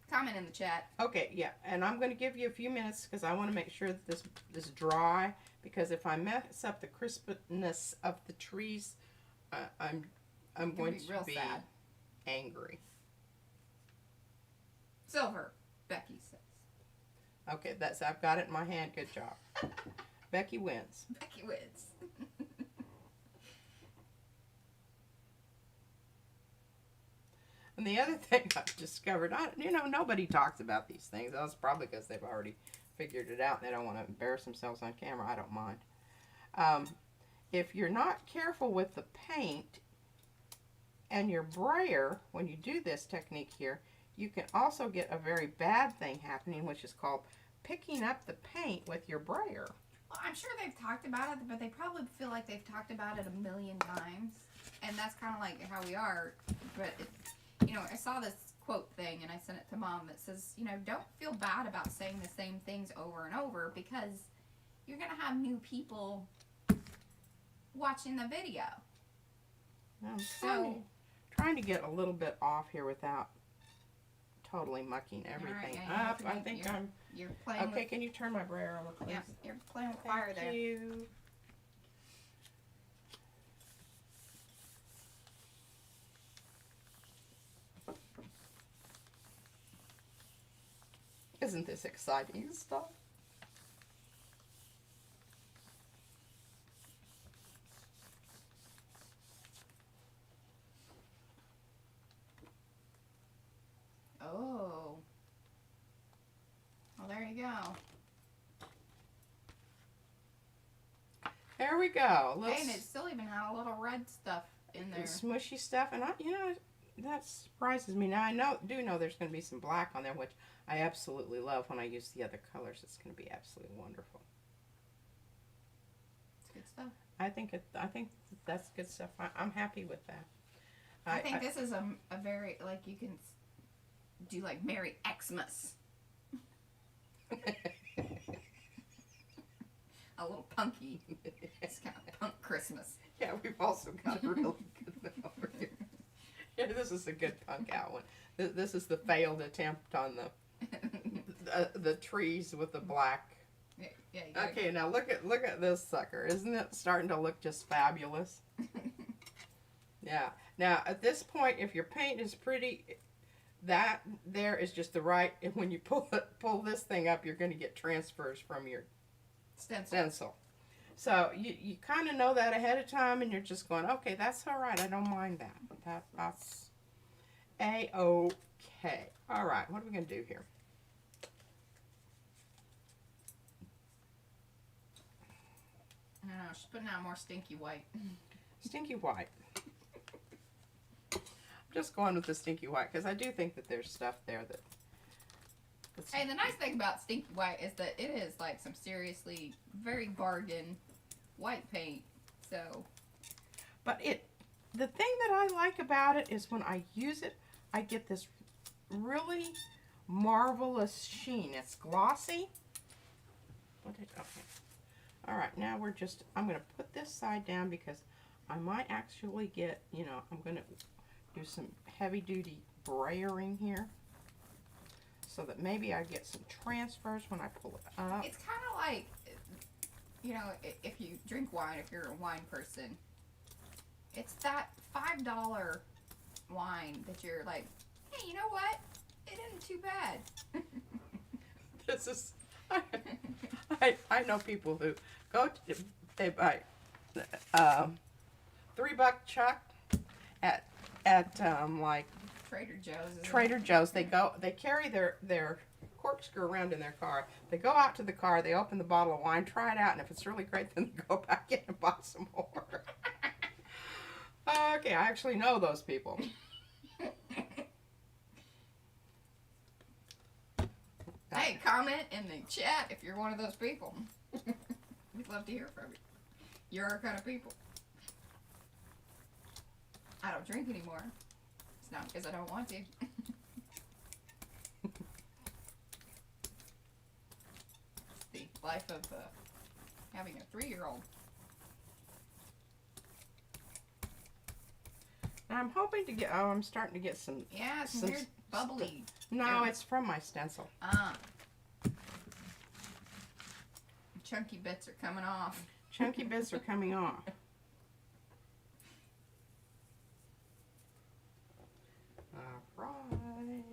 Comment in the chat. Okay, yeah, and I'm going to give you a few minutes because I want to make sure that this is dry. Because if I mess up the crispness of the trees, I'm going to be sad. Angry. Silver, Becky says. Okay, I've got it in my hand. Good job. Becky wins. Becky wins. And the other thing I've discovered, nobody talks about these things. That's probably because they've already figured it out and they don't want to embarrass themselves on camera. I don't mind. If you're not careful with the paint and your brayer, when you do this technique here, you can also get a very bad thing happening, which is called picking up the paint with your brayer. Well, I'm sure they've talked about it, but they probably feel like they've talked about it a million times. And that's kind of like how we are. But, I saw this quote thing, and I sent it to Mom that says, don't feel bad about saying the same things over and over because you're going to have new people watching the video. I'm trying to get a little bit off here without totally mucking everything up. I think you're playing okay, can you turn my brayer over, please? Yeah, you're playing with fire there. Thank you. Isn't this exciting stuff? Oh. we go. And it still even had a little red stuff in there. Smushy stuff, and that surprises me. Now I do know there's going to be some black on there, which I absolutely love. When I use the other colors, it's going to be absolutely wonderful. It's good stuff. I think that's good stuff. I'm happy with that. I think this is a very, like, you can do like Merry Xmas. A little punky. It's kind of punk Christmas. Yeah, we've also got a really good one over here. Yeah, this is a good punk out one. This is the failed attempt on the trees with the black. Yeah. Okay, now look at this sucker. Isn't it starting to look just fabulous? Yeah. Now at this point, if your paint is pretty, that there is just the right. And when you pull this thing up, you're going to get transfers from your stencil. So you kind of know that ahead of time, and you're just going, okay, that's all right. I don't mind that. That's A-okay. All right, what are we going to do here? I don't know, she's putting out more stinky white. Stinky white. I'm just going with the stinky white because I do think that there's stuff there that... Hey, the nice thing about stinky white is that it is like some seriously very bargain white paint. So, but the thing that I like about it is when I use it, I get this really marvelous sheen. It's glossy. Okay. All right, now I'm going to put this side down because I might actually get, I'm going to do some heavy duty brayering here so that maybe I get some transfers when I pull it up. It's kind of like, if you drink wine, if you're a wine person, it's that $5 wine that you're like, hey, you know what? It isn't too bad. This is, I know people who they buy $3 chuck at like Trader Joe's. They carry their corkscrew around in their car. They go out to the car, they open the bottle of wine, try it out, and if it's really great, then they go back in and buy some more. Okay, I actually know those people. Hey, comment in the chat if you're one of those people. We'd love to hear from you. You're our kind of people. I don't drink anymore. It's not because I don't want to. The life of having a 3-year-old. I'm hoping to get, I'm starting to get some... Yeah, some weird bubbly. No, it's from my stencil. Chunky bits are coming off. Chunky bits are coming off. Alright.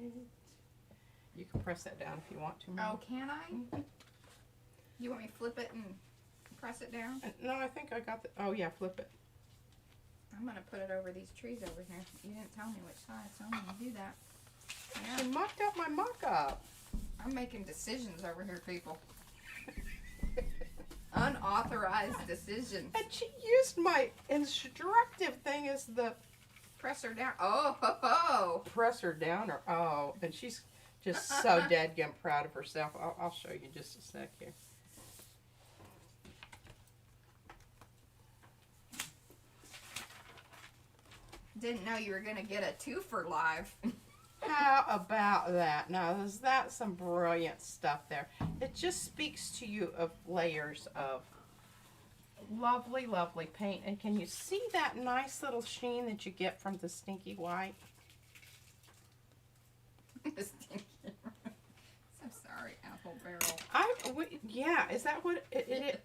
You can press that down if you want to, Mom. Oh, can I? You want me to flip it and press it down? No, I think I got the... Oh, yeah, flip it. I'm going to put it over these trees over here. You didn't tell me which side, so I'm going to do that. Yeah. She mucked up my mock-up. I'm making decisions over here, people. Unauthorized decisions. And she used my instructive thing as the... Press her down. Oh, ho, ho. Press her down, or... Oh, and she's just so dadgum proud of herself. I'll show you just a sec here. Didn't know you were going to get a 2 for live. How about that? Now, is that some brilliant stuff there? It just speaks to you of layers of lovely, lovely paint. And can you see that nice little sheen that you get from the stinky white? So sorry, Apple Barrel. Yeah, is that what it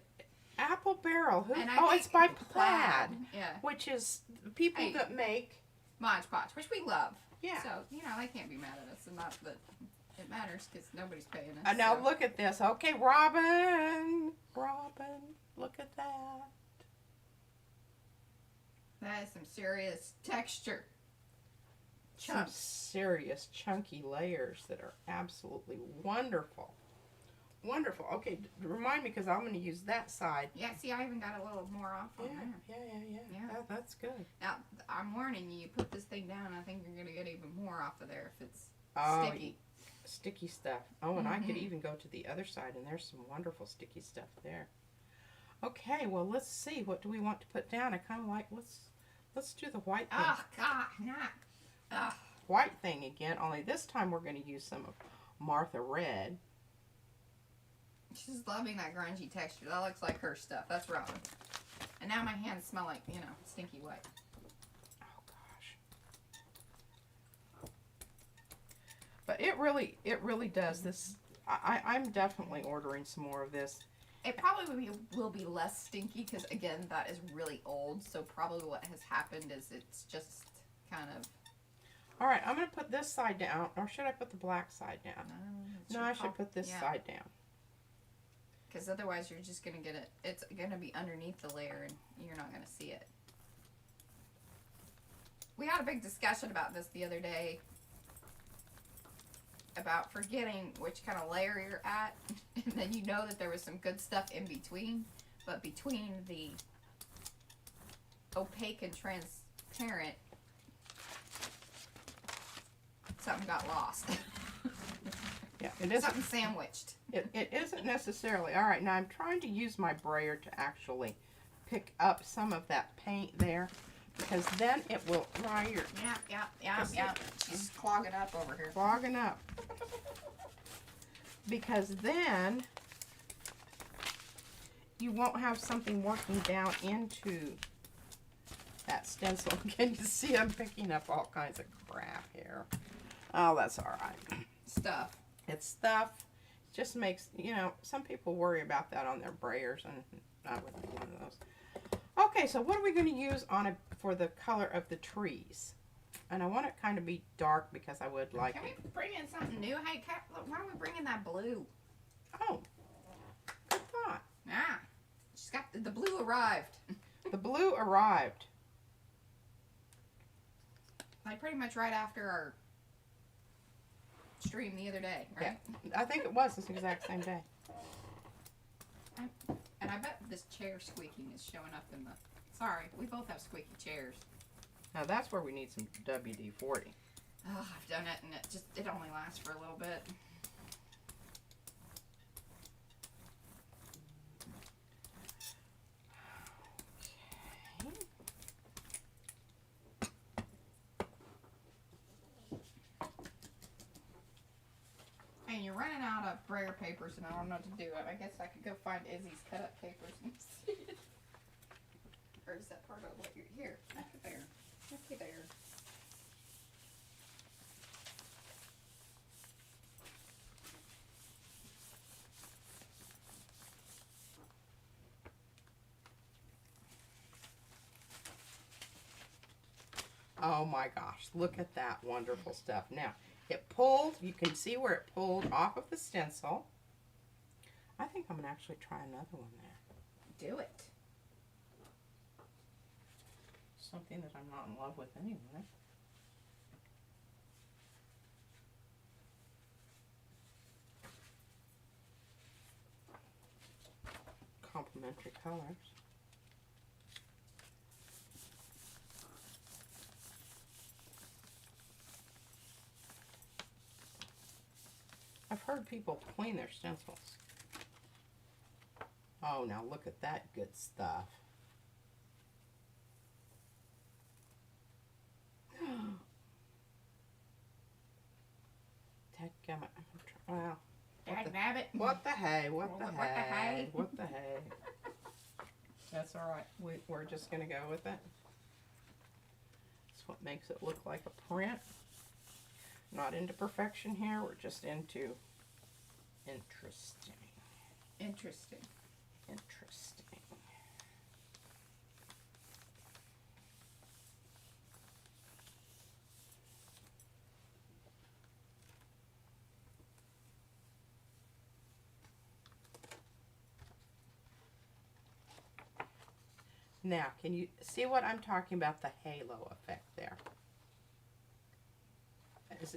Apple Barrel. Who? And It's by Plaid. Yeah. Which is people that make Mod Podge, which we love. Yeah. So, they can't be mad at us, and not that it matters because nobody's paying us. Now look at this. Okay, Robin, look at that. That is some serious texture. Some serious chunky layers that are absolutely wonderful. Wonderful. Okay, remind me because I'm going to use that side. Yeah, see, I even got a little more off on there. Yeah. Yeah. That's good. Now, I'm warning you, you put this thing down, I think you're going to get even more off of there if it's sticky. Sticky stuff. Oh, and I could even go to the other side, and there's some wonderful sticky stuff there. Okay, well, let's see. What do we want to put down? I kind of like, let's do the white thing. Oh, God, not. White thing again, only this time we're going to use some of Martha Red. She's loving that grungy texture. That looks like her stuff. That's Robin. And now my hands smell like, you know, stinky white. Oh, gosh. But it really does this. I'm definitely ordering some more of this. It probably will be less stinky because, again, that is really old. So probably what has happened is it's just kind of... All right, I'm going to put this side down. Or should I put the black side down? No, I should put this side down. Because otherwise you're just going to get it. It's going to be underneath the layer and you're not going to see it. We had a big discussion about this the other day. About forgetting which kind of layer you're at. And then you know that there was some good stuff in between. But between the opaque and transparent, something got lost. Yeah, it isn't. Something sandwiched. It isn't necessarily. All right, now I'm trying to use my brayer to actually pick up some of that paint there. Because then it will dry your... Yeah. She's clogging up over here. Clogging up. Because then you won't have something working down into that stencil. Can you see I'm picking up all kinds of crap here? Oh, that's all right. Stuff. It's stuff. It just makes, you know, some people worry about that on their brayers, and I wouldn't be one of those. Okay, so what are we going to use on it for the color of the trees? And I want it kind of be dark because I would like Can it. we bring in something new? Hey, Kat, look, why don't we bring in that blue? Oh, good thought. Ah, she's got the blue arrived. The blue arrived. Like pretty much right after our stream the other day, right? Yeah, I think it was this exact same day. And I bet this chair squeaking is showing up in the... Sorry, we both have squeaky chairs. Now that's where we need some WD-40. Oh, I've done it and it only lasts for a little bit. And you're running out of brayer papers and I don't know what to do. I guess I could go find Izzy's cut up papers and see it. Or is that part of what you're here? Looky there. Looky there. Oh my gosh, look at that wonderful stuff. Now, it pulled, you can see where it pulled off of the stencil. I think I'm going to actually try another one there. Do it. Something that I'm not in love with anyway. Complementary colors. I've heard people clean their stencils. Oh, now look at that good stuff. Dadgummit. Wow. Dagnabbit. What the hey? What the What the hey? hey? What the hey? That's all right. We're just going to go with it. That's what makes it look like a print. Not into perfection here. We're just into interesting. Interesting. Interesting. Now, can you see what I'm talking about? The halo effect there.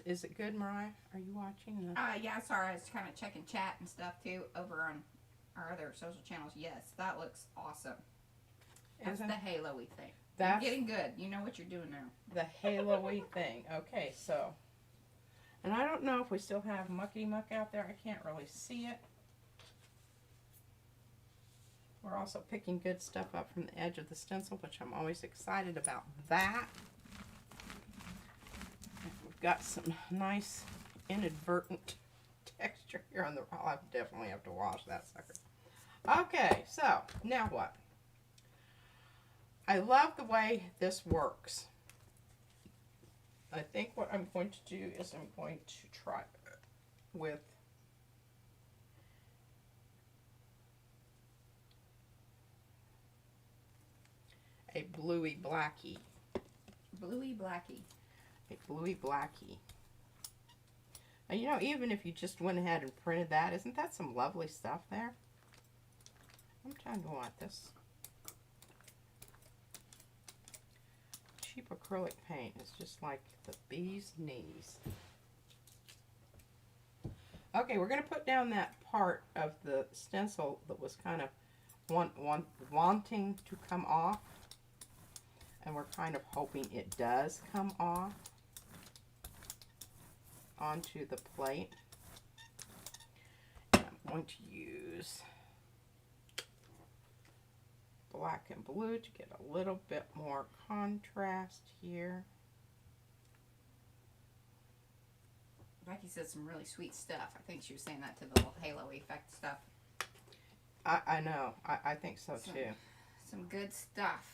Is it good, Mariah? Are you watching? Yeah, sorry, I was kind of checking chat and stuff too over on our other social channels. Yes, that looks awesome. That's the halo-y thing. That's you're getting good. You know what you're doing now. The halo-y thing. Okay, so. And I don't know if we still have muckety muck out there. I can't really see it. We're also picking good stuff up from the edge of the stencil, which I'm always excited about that. We've got some nice inadvertent texture here on the, I'll definitely have to wash that sucker. Okay, so now what? I love the way this works. I think what I'm going to do is I'm going to try with a bluey blackie. Bluey blackie. A bluey blackie. And you know, even if you just went ahead and printed that, isn't that some lovely stuff there? I'm trying to want this. Cheap acrylic paint is just like the bee's knees. Okay, we're going to put down that part of the stencil that was kind of wanting to come off. And we're kind of hoping it does come off onto the plate. And I'm going to use black and blue to get a little bit more contrast here. Becky said some really sweet stuff. I think she was saying that to the little halo effect stuff. I know. I think so too. Some good stuff.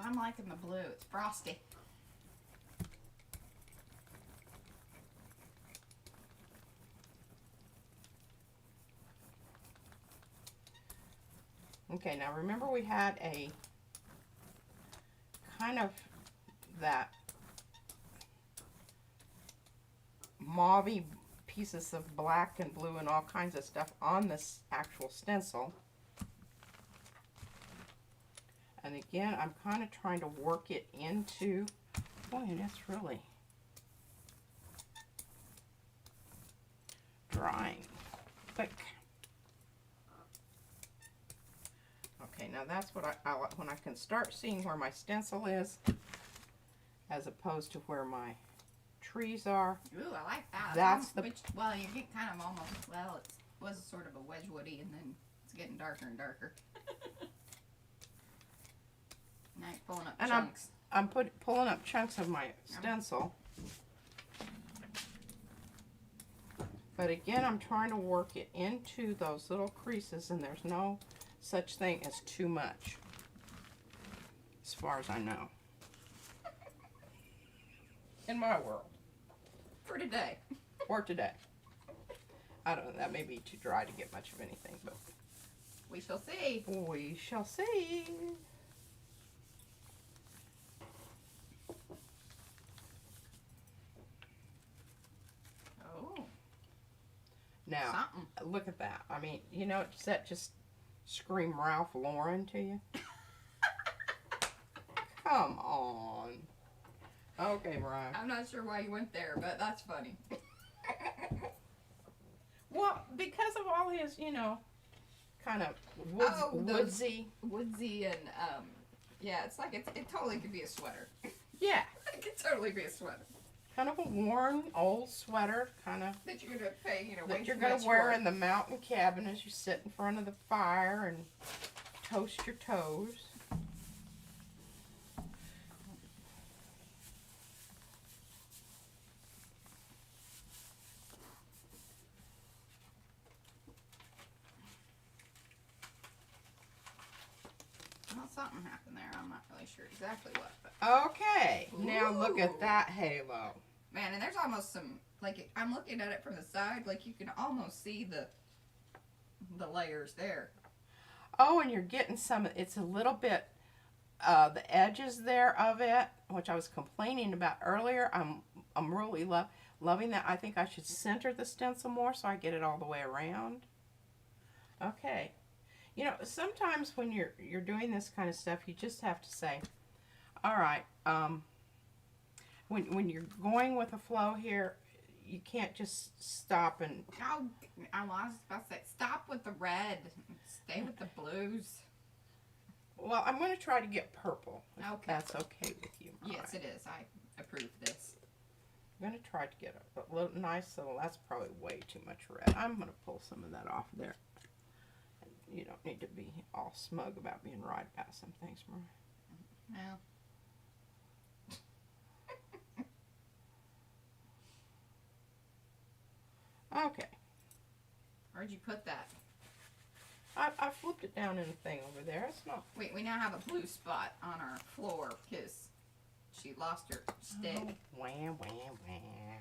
I'm liking the blue. It's frosty. Okay, now remember we had a kind of that mauve pieces of black and blue and all kinds of stuff on this actual stencil. And again, I'm kind of trying to work it into, boy, that's really drying quick. Okay, now that's what I like when I can start seeing where my stencil is as opposed to where my trees are. Ooh, I like that. That's the... well, you get kind of almost, well, it was sort of a Wedgewoody and then it's getting darker and darker. Now you're pulling up chunks. I'm pulling up chunks of my stencil. But again, I'm trying to work it into those little creases, and there's no such thing as too much, as far as I know. In my world. For today. For today. I don't know, that may be too dry to get much of anything, but... we shall see. We shall see. Now, look at that. I mean, you know, does that just scream Ralph Lauren to you? Come on. Okay, Mariah. I'm not sure why you went there, but that's funny. Well, because of all his, you know, kind of woodsy. Woodsy and, yeah, it's like, it totally could be a sweater. Yeah. It could totally be a sweater. Kind of a worn old sweater, kind of. That you're going to pay, you know, that you're going to wear in the mountain cabin as you sit in front of the fire and toast your toes. Well, something happened there. I'm not really sure exactly what. But... okay, now look at that halo. Man, and there's almost some, like, I'm looking at it from the side, like you can almost see the layers there. Oh, and you're getting some, it's a little bit, the edges there of it, which I was complaining about earlier. I'm really loving that. I think I should center the stencil more so I get it all the way around. Okay. You know, sometimes when you're doing this kind of stuff, you just have to say, all right, when you're going with a flow here, you can't just stop and. Oh, I was about to say, stop with the red. Stay with the blues. Well, I'm going to try to get purple. If Okay. that's okay with you. Yes, it is. I approve this. I'm going to try to get a little nice little, that's probably way too much red. I'm going to pull some of that off there. You don't need to be all smug about being right about some things, Mariah. Well. Okay. Where'd you put that? I flipped it down in a thing over there. It's not. Wait, we now have a blue spot on our floor because she lost her stick. Oh, wah, wah, wah.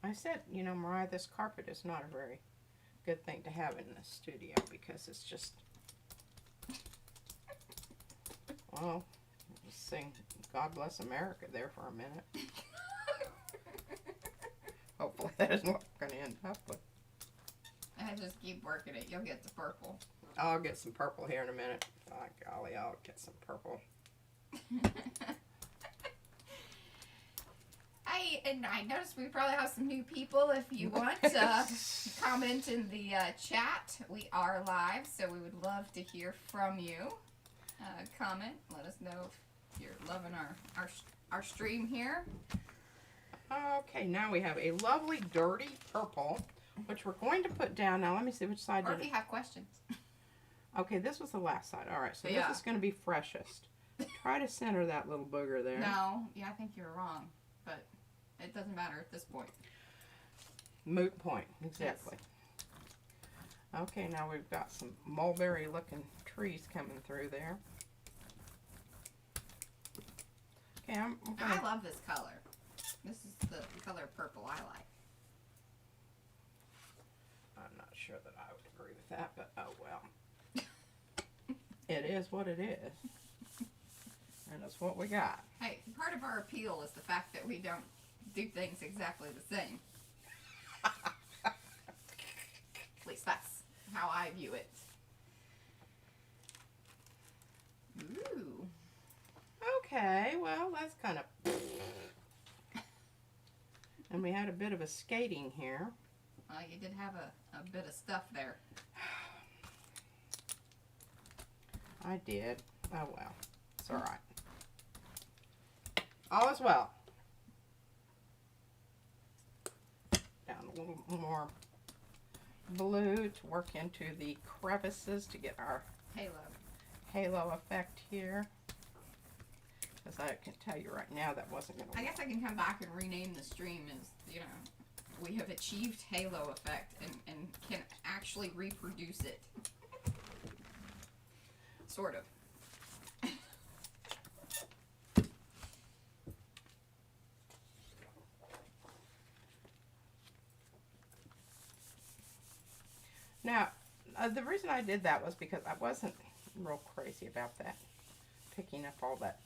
I said, you know, Mariah, this carpet is not a very good thing to have in the studio because it's just. Well, just sing God Bless America there for a minute. Hopefully that isn't what we're going to end up with. I just keep working it. You'll get the purple. I'll get some purple here in a minute. By golly, I'll get some purple. I noticed we probably have some new people. If you want to comment in the chat, we are live, so we would love to hear from you. Comment. Let us know if you're loving our stream here. Okay, now we have a lovely dirty purple, which we're going to put down. Now let me see which side Or did if it. you have questions. Okay, this was the last side. All right, so Yeah. this is going to be freshest. Try to center that little booger there. No, yeah, I think you're wrong, but it doesn't matter at this point. Moot point, exactly. Yes. Okay, now we've got some mulberry looking trees coming through there. Okay, I'm gonna... I love this color. This is the color purple I like. I'm not sure that I would agree with that, but oh well. It is what it is. And that's what we got. Hey, part of our appeal is the fact that we don't do things exactly the same. At least that's how I view it. Ooh. Okay, well, that's kind of... And we had a bit of a skating here. Well, you did have a bit of stuff there. I did. Oh well. It's alright. All is well. Down a little more blue to work into the crevices to get our halo effect here. Because I can tell you right now that wasn't going to I work. guess I can come back and rename the stream as, you know, we have achieved halo effect and can actually reproduce it. Sort of. Now, the reason I did that was because I wasn't real crazy about that. Picking up all that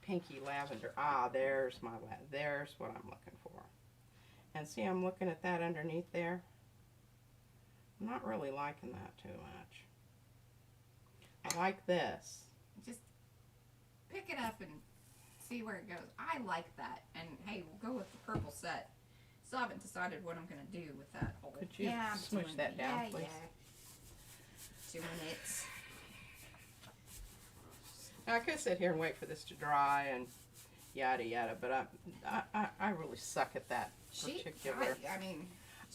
pinky lavender. Ah, there's my there's what I'm looking for. And see, I'm looking at that underneath there. I'm not really liking that too much. I like this. Just pick it up and see where it goes. I like that. And hey, we'll go with the purple set. Still haven't decided what I'm going to do with that whole... Could you smoosh that down, please? Yeah. Doing it. Now, I could sit here and wait for this to dry and yada yada, but I really suck at that particular. I mean,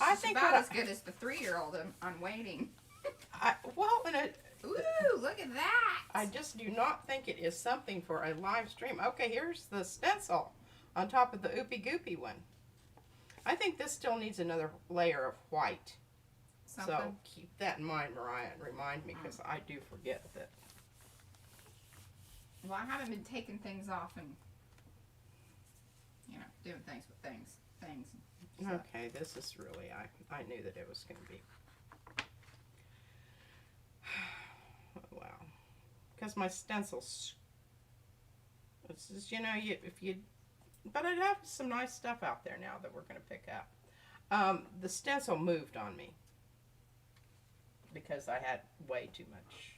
I she's think about what as good as the 3-year-old on waiting. Ooh, look at that! I just do not think it is something for a live stream. Okay, here's the stencil on top of the Oopie Goopy one. I think this still needs another layer of white. Something. So keep that in mind, Mariah, and remind me because I do forget that. Well, I haven't been taking things off and, you know, doing things with things. So. Okay, this is really, I knew that it was going to be. Wow. Because my stencils, it's just, you know, but I have some nice stuff out there now that we're going to pick up. The stencil moved on me because I had way too much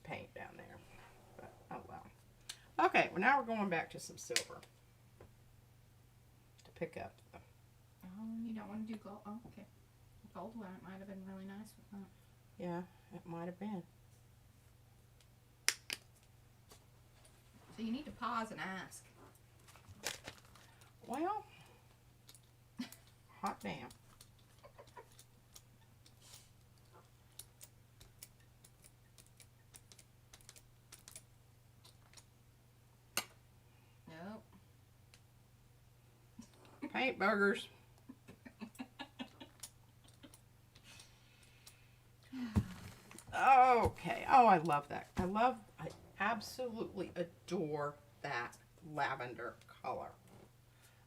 paint down there. But, oh well. Okay, well now we're going back to some silver to pick up. Oh, you don't want to do gold? Oh, okay. Gold one, it might have been really nice with that. Yeah, it might have been. So you need to pause and ask. Well, hot damn. Nope. Paint burgers. Okay. Oh, I love that. I absolutely adore that lavender color.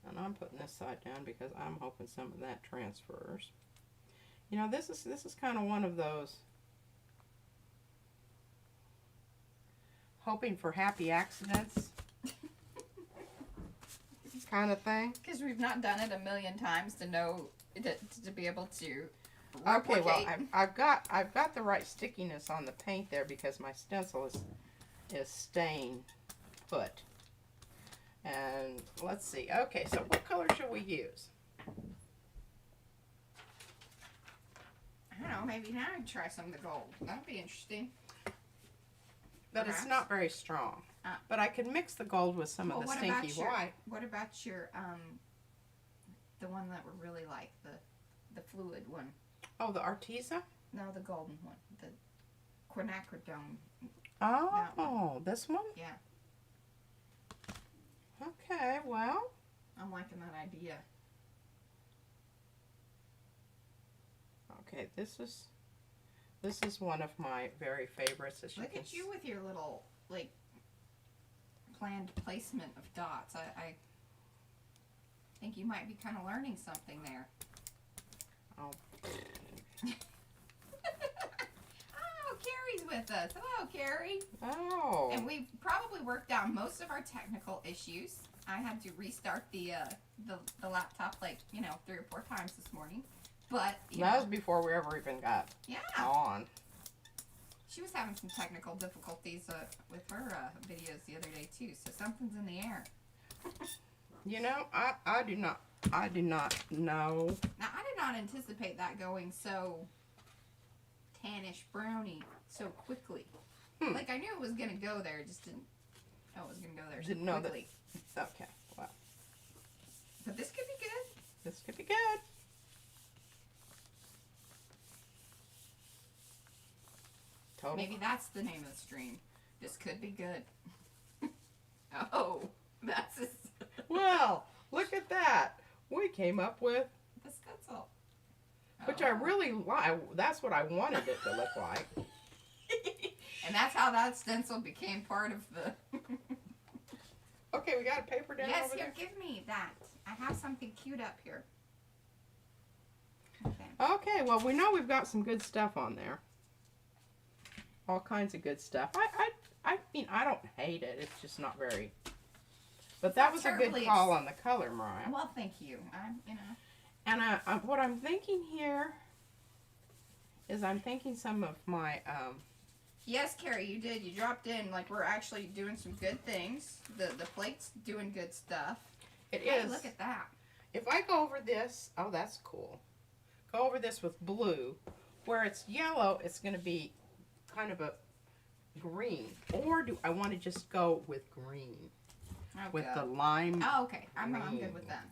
And I'm putting this side down because I'm hoping some of that transfers. You know, this is kind of one of those hoping for happy accidents kind of thing. Because we've not done it a million times to know to be able to Okay, well, replicate. I've got the right stickiness on the paint there because my stencil is staying put. And let's see. Okay, so what color should we use? I don't know, maybe now I'd try some of the gold. That'd be interesting. But it's Perhaps. not very strong. Ah. But I could mix the gold with some of the stinky white. What about your the one that we really like, the fluid one? Oh, the Arteza? No, the golden one, the quinacridone. Oh, this one? Yeah, Okay, well. I'm liking that idea. Okay, this is one of my very favorites. As you Look can at you with your little like planned placement of dots. I think you might be kind of learning something there. Oh. Oh, Carrie's with us. Hello, Carrie. Oh. And we've probably worked out most of our technical issues. I had to restart the laptop like 3 or 4 times this morning, but That was before we ever even got yeah, on. she was having some technical difficulties with her videos the other day too. So something's in the air. You know, I do not know. Now I did not anticipate that going so tannish browny so quickly. Like I knew it was gonna go there, just didn't know it was gonna go there so Didn't know that- quickly. Okay, well, But this could be good. this could be good. Total. Maybe that's the name of the stream. This could be good. Oh, that's Well, look at that. We came up with, the stencil. which I really like. That's what I wanted it to look like. And that's how that stencil became part of the. Okay, we got a paper down Yes, over here, there. give me that. I have something queued up here. Okay. Okay, well, we know we've got some good stuff on there. All kinds of good stuff. I mean, I don't hate it. It's just not very. But that was a good terribly call on the color, Mariah. Well, thank you. And what I'm thinking here is I'm thinking some of my Yes, Carrie, you did. You dropped in like we're actually doing some good things. The plate's doing good stuff. It Hey, is. look at that. If I go over this, oh, that's cool. Go over this with blue. Where it's yellow, it's going to be kind of a green. Or do I want to just go with green? Oh, With go. the lime. Oh, okay. I'm good green. with that.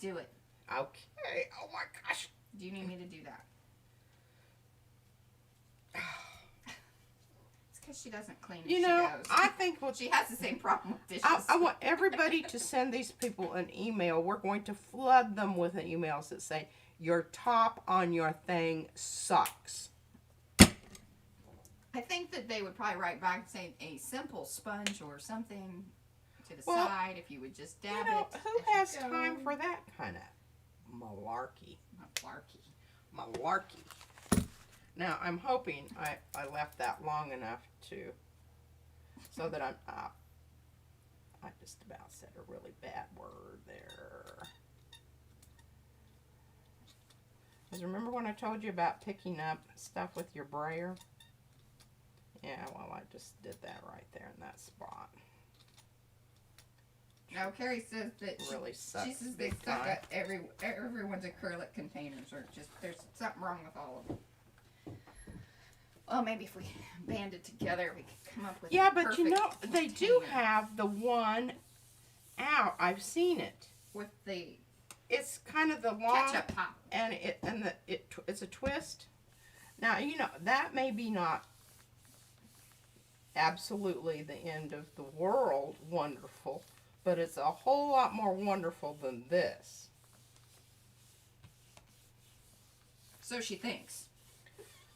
Do it. Okay. Oh my gosh. Do you need me to do that? It's because she doesn't clean as You she know, goes. I think what She has the same problem with dishes. I want everybody to send these people an email. We're going to flood them with emails that say, your top on your thing sucks. I think that they would probably write back saying a simple sponge or something to the Well, side if you would just You dab know, it. who as you has go. time for that kind of malarkey? Malarkey. Now, I'm hoping I left that long enough so that I just about said a really bad word there. Because remember when I told you about picking up stuff with your brayer? Yeah, well, I just did that right there in that spot. Now, Carrie says that Really sucks. she says they big suck time. at everyone's acrylic containers, or just there's something wrong with all of them. Well, maybe if we band it together, we could come up with Yeah, a but you perfect know, they do container have the one out. I've seen it. with the It's kind of the long, ketchup top. and it's a twist. Now, you know, that may be not absolutely the end of the world wonderful, but it's a whole lot more wonderful than this. So she thinks.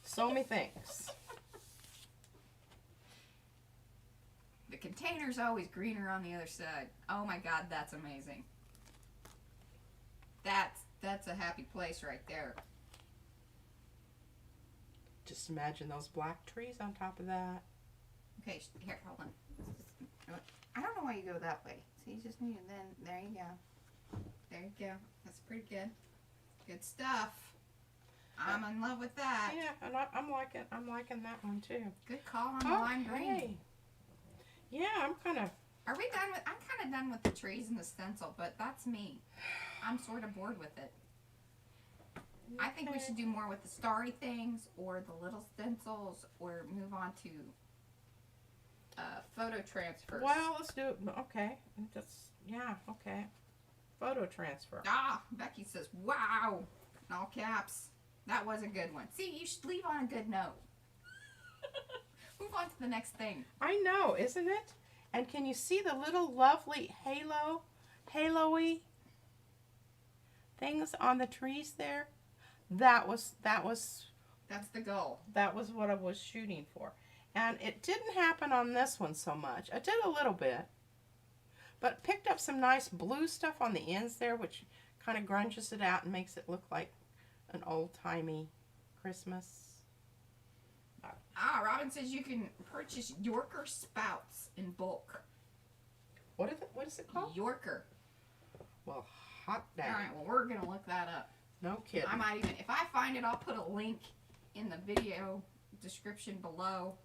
So many things. The container's always greener on the other side. Oh my God, that's amazing. That's a happy place right there. Just imagine those black trees on top of that. Okay, here, hold on. I don't know why you go that way. See, you just need it. Then there you go. There you go. That's pretty good. Good stuff. I'm in love with that. Yeah, and I'm liking that one too. Good call on the lime green. Yeah, I'm kind of. Are we done with? I'm kind of done with the trees and the stencil, but that's me. I'm sort of bored with it. I think we should do more with the starry things, or the little stencils, or move on to photo transfers. Well, let's do it. Okay, okay. Photo transfer. Ah, Becky says, "Wow!" in all caps. That was a good one. See, you should leave on a good note. Move on to the next thing. I know, isn't it? And can you see the little lovely halo-y things on the trees there? That's the goal. That was what I was shooting for. And it didn't happen on this one so much. I did a little bit, but picked up some nice blue stuff on the ends there, which kind of grunges it out and makes it look like an old-timey Christmas. Ah, Robin says you can purchase Yorker spouts in bulk. What is it called? Yorker. Well, hot dang. All right, well, we're going to look that up. No kidding. I might even, if I find it, I'll put a link in the video description below.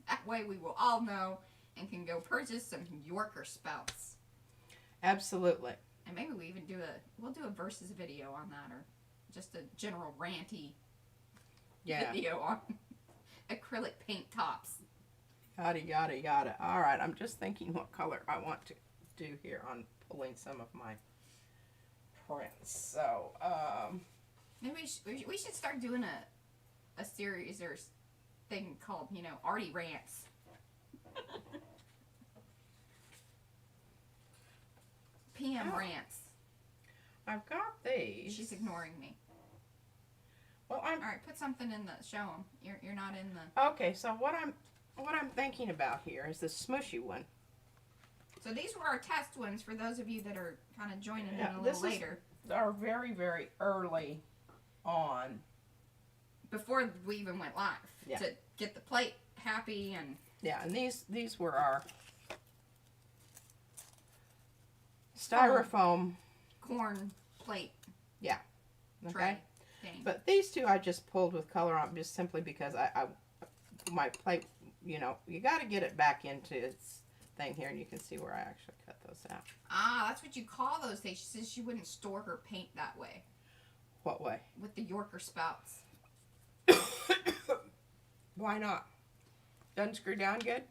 That way we will all know and can go purchase some Yorker spouts. Absolutely. And maybe we even we'll do a versus video on that, or just a general ranty video on acrylic paint tops. Yada, yada, yada. All right, I'm just thinking what color I want to do here on pulling some of my prints. So, maybe we should start doing a series or thing called, Artie Rants. PM Rants. I've got these. She's ignoring me. Well, all right. Put something in the. Show them. You're not in the. Okay, so what I'm thinking about here is the smushy one. So these were our test ones for those of you that are kind of joining in a little later. Are very, very early on. Before we even went live to get the plate happy and. Yeah, and these were our styrofoam corn plate. Yeah. Okay. Tray thing. But these two I just pulled with color on just simply because my plate, you got to get it back into its thing here, and you can see where I actually cut those out. Ah, that's what you call those things. She says she wouldn't store her paint that way. What way? With the Yorker spouts. Why not? Doesn't screw down good?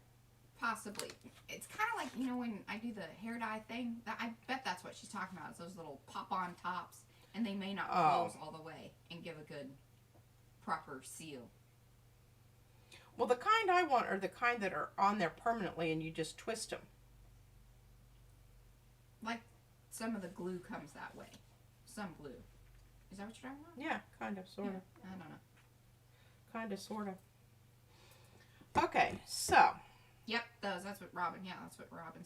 Possibly. It's kind of like, when I do the hair dye thing. I bet that's what she's talking about. Is those little pop-on tops. And they may not close all the way and give a good, proper seal. Well, the kind I want are the kind that are on there permanently and you just twist them. Like some of the glue comes that way. Some glue. Is that what you're talking about? Yeah, kind of, sort of. I don't know. Kind of, sort of. Okay, so. Yep, that's what Robin's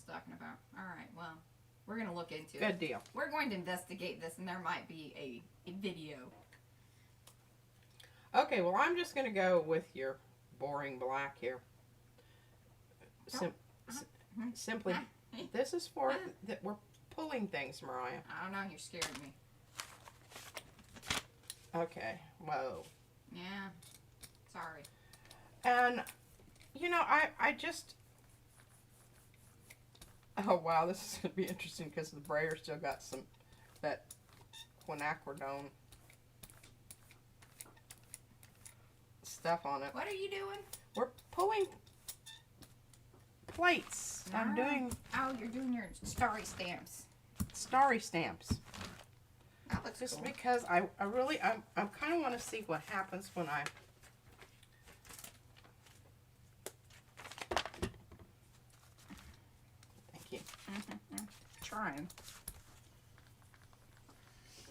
talking about. All right, well, we're going to look into it. Good deal. We're going to investigate this, and there might be a video. Okay, well, I'm just going to go with your boring black here. Simply, this is for that we're pulling things, Mariah. I don't know, you're scaring me. Okay, whoa. Yeah. Sorry. And, you know, I just, oh wow, this is going to be interesting because the brayer still got some, that quinacridone stuff on it. What are you doing? We're pulling plates. I'm doing Oh, you're doing your starry stamps. starry stamps. That looks Just cool. because I really, I kind of want to see what happens when I, thank you, Trying.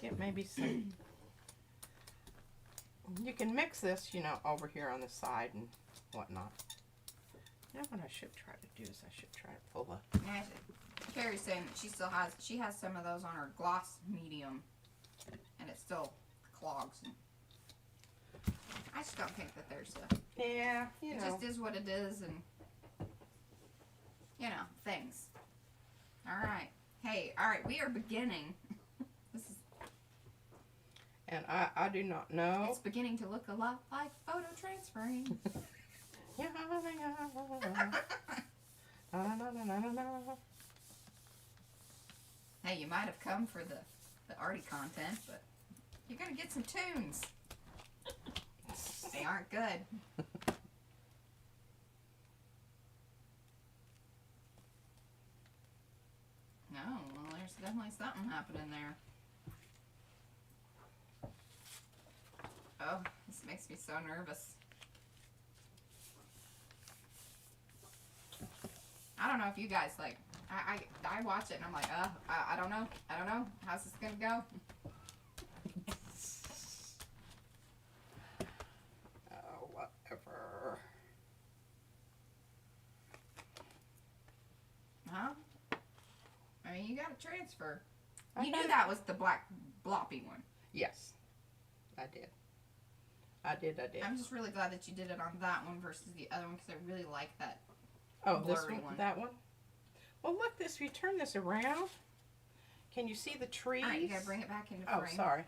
get maybe some, you can mix this, you know, over here on the side and whatnot. You know what I should try to do is I should try to pull a, Yeah, Carrie's saying that she has some of those on her gloss medium, and it still clogs. And I just don't think that there's a. yeah, you It know. just is what it is, and you know things. All right. Hey, all right. We are beginning. This is. And I do not know. It's beginning to look a lot like photo transferring. Yeah, na, na, na, na, na, na. Hey, you might have come for the arty content, but you're gonna get some tunes. They aren't good. No, well, there's definitely something happening there. Oh, this makes me so nervous. I don't know if you guys like. I watch it and I'm like, I don't know. How's this gonna go? Oh, whatever. Huh? I mean, you got to transfer. I You knew did. that was the black bloppy one. Yes, I did. I did. I'm just really glad that you did it on that one versus the other one because I really like that. Oh, this blurry one, one. that one. Well, look, this. If you turn this around, can you see the trees? All right, you gotta bring it back into frame. Oh, sorry.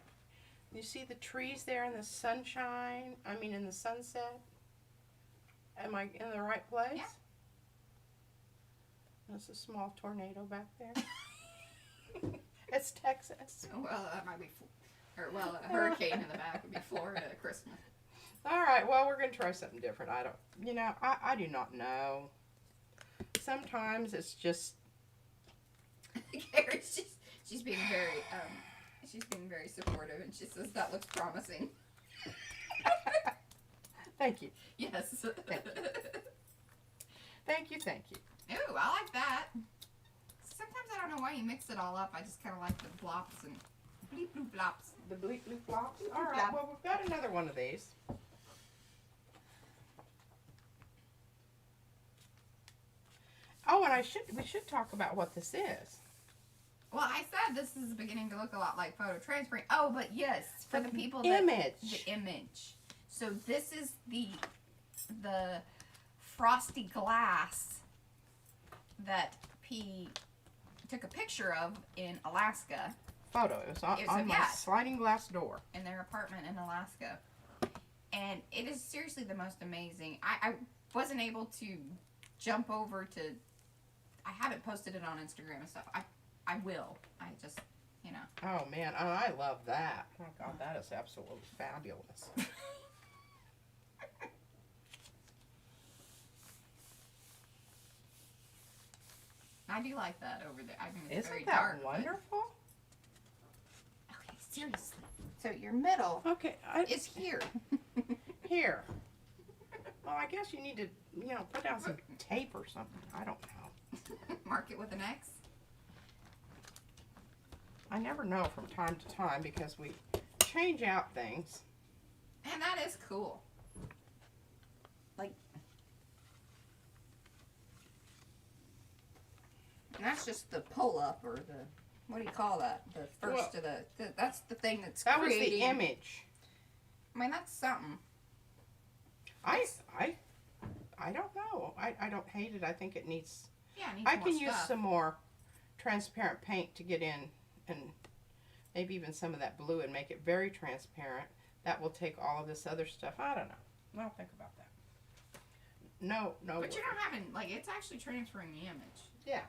You see the trees there in the sunshine? I mean, in the sunset? Am I in the right place? Yeah. There's a small tornado back there. It's Texas. Well, that might be, a hurricane in the back would be Florida at Christmas. All right, well, we're going to try something different. I don't, you know, I do not know. Sometimes it's just... Carrie, she's being very supportive, and she says that looks promising. Thank you. Yes. Thank you, thank you. Ooh, I like that. Sometimes I don't know why you mix it all up. I just kind of like the blops and bleep bloop blops. The bleep bloop flops. All right, Flop. well, we've got another one of these. Oh, and we should talk about what this is. Well, I said this is beginning to look a lot like photo transferring. Oh, but yes, for the people that Image. the image. So this is the frosty glass that P took a picture of in Alaska Photo. It was on, It was on a- my yeah. sliding glass door. in their apartment in Alaska. And it is seriously the most amazing. I wasn't able to jump over to. I haven't posted it on Instagram and stuff. I will. I just, you know. Oh, man. Oh, I love that. Oh, God, that is absolutely fabulous. I do like that over there. I mean, it's very Isn't that dark. but- wonderful? Okay, seriously. So your middle Okay, is here. here. Well, I guess you need to, you know, put down some tape or something. I don't know. Mark it with an X. I never know from time to time because we change out things. And that is cool. Like, and that's just the pull up or the, what do you call that? The first of the that's the thing that's That was creating. the image. I mean, that's something. I don't know. I don't hate it. I think it needs. Yeah, it needs I more can use stuff. some more transparent paint to get in and maybe even some of that blue and make it very transparent. that will take all of this other stuff. I don't know. I'll think about that. No. But you're not having, like, it's actually transferring the image. Yeah.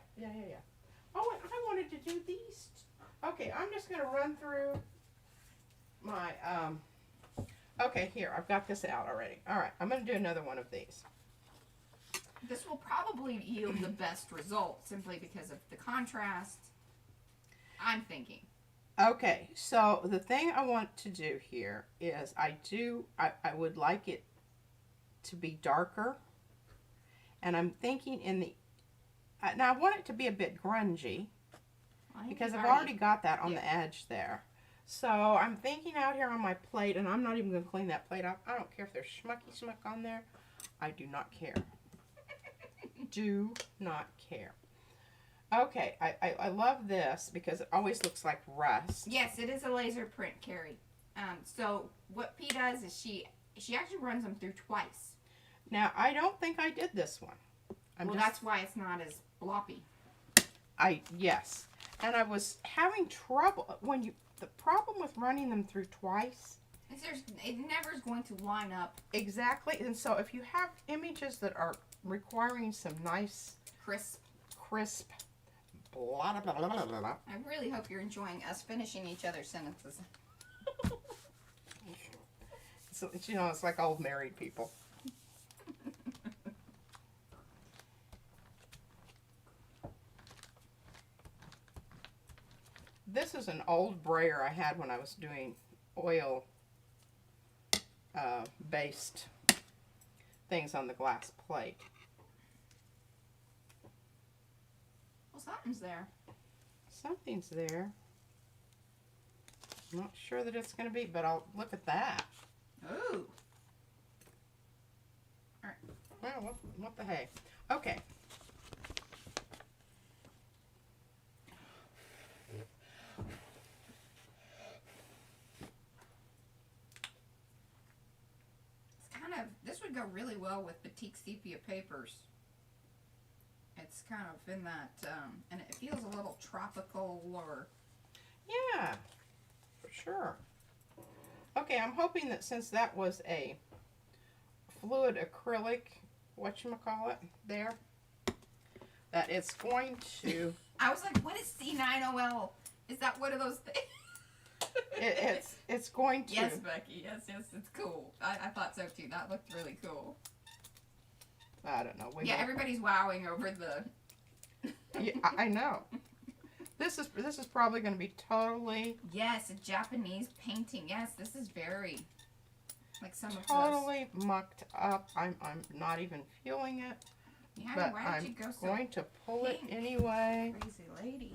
Oh, and I wanted to do these. Okay, I'm just going to run through my, okay, here, I've got this out already. All right, I'm going to do another one of these. This will probably yield the best result simply because of the contrast. I'm thinking. Okay, so the thing I want to do here is I would like it to be darker. And I'm thinking in the, now I want it to be a bit grungy because I've already got that on the edge there. So I'm thinking out here on my plate, and I'm not even going to clean that plate up. I don't care if there's schmucky schmuck on there. I do not care. Do not care. Okay, I love this because it always looks like rust. Yes, it is a laser print, Carrie. So what P does is she actually runs them through twice. Now, I don't think I did this one. That's why it's not as bloppy. Yes. And I was having trouble the problem with running them through twice. It never is going to line up. Exactly. And so if you have images that are requiring some nice, crisp, blah, blah, blah, blah, blah. I really hope you're enjoying us finishing each other's sentences. So, it's like old married people. This is an old brayer I had when I was doing oil based things on the glass plate. Well, something's there. Something's there. I'm not sure that it's going to be, but I'll look at that. Ooh. All right. Well, what the hey? Okay. This would go really well with batik sepia papers. It's kind of in that, and it feels a little tropical or... Yeah, for sure. Okay, I'm hoping that since that was a fluid acrylic, whatchamacallit, there, that it's going to... I was like, what is C9OL? Is that one of those things? It's going to... Yes, Becky. Yes, it's cool. I thought so too. That looked really cool. I don't know. Everybody's wowing over the... Yeah, I know. This is probably going to be totally... Yes, a Japanese painting. Yes, this is very... Like some of those... Totally mucked up. I'm not even feeling it. Yeah, but why did you go so going to pull it anyway. Crazy lady.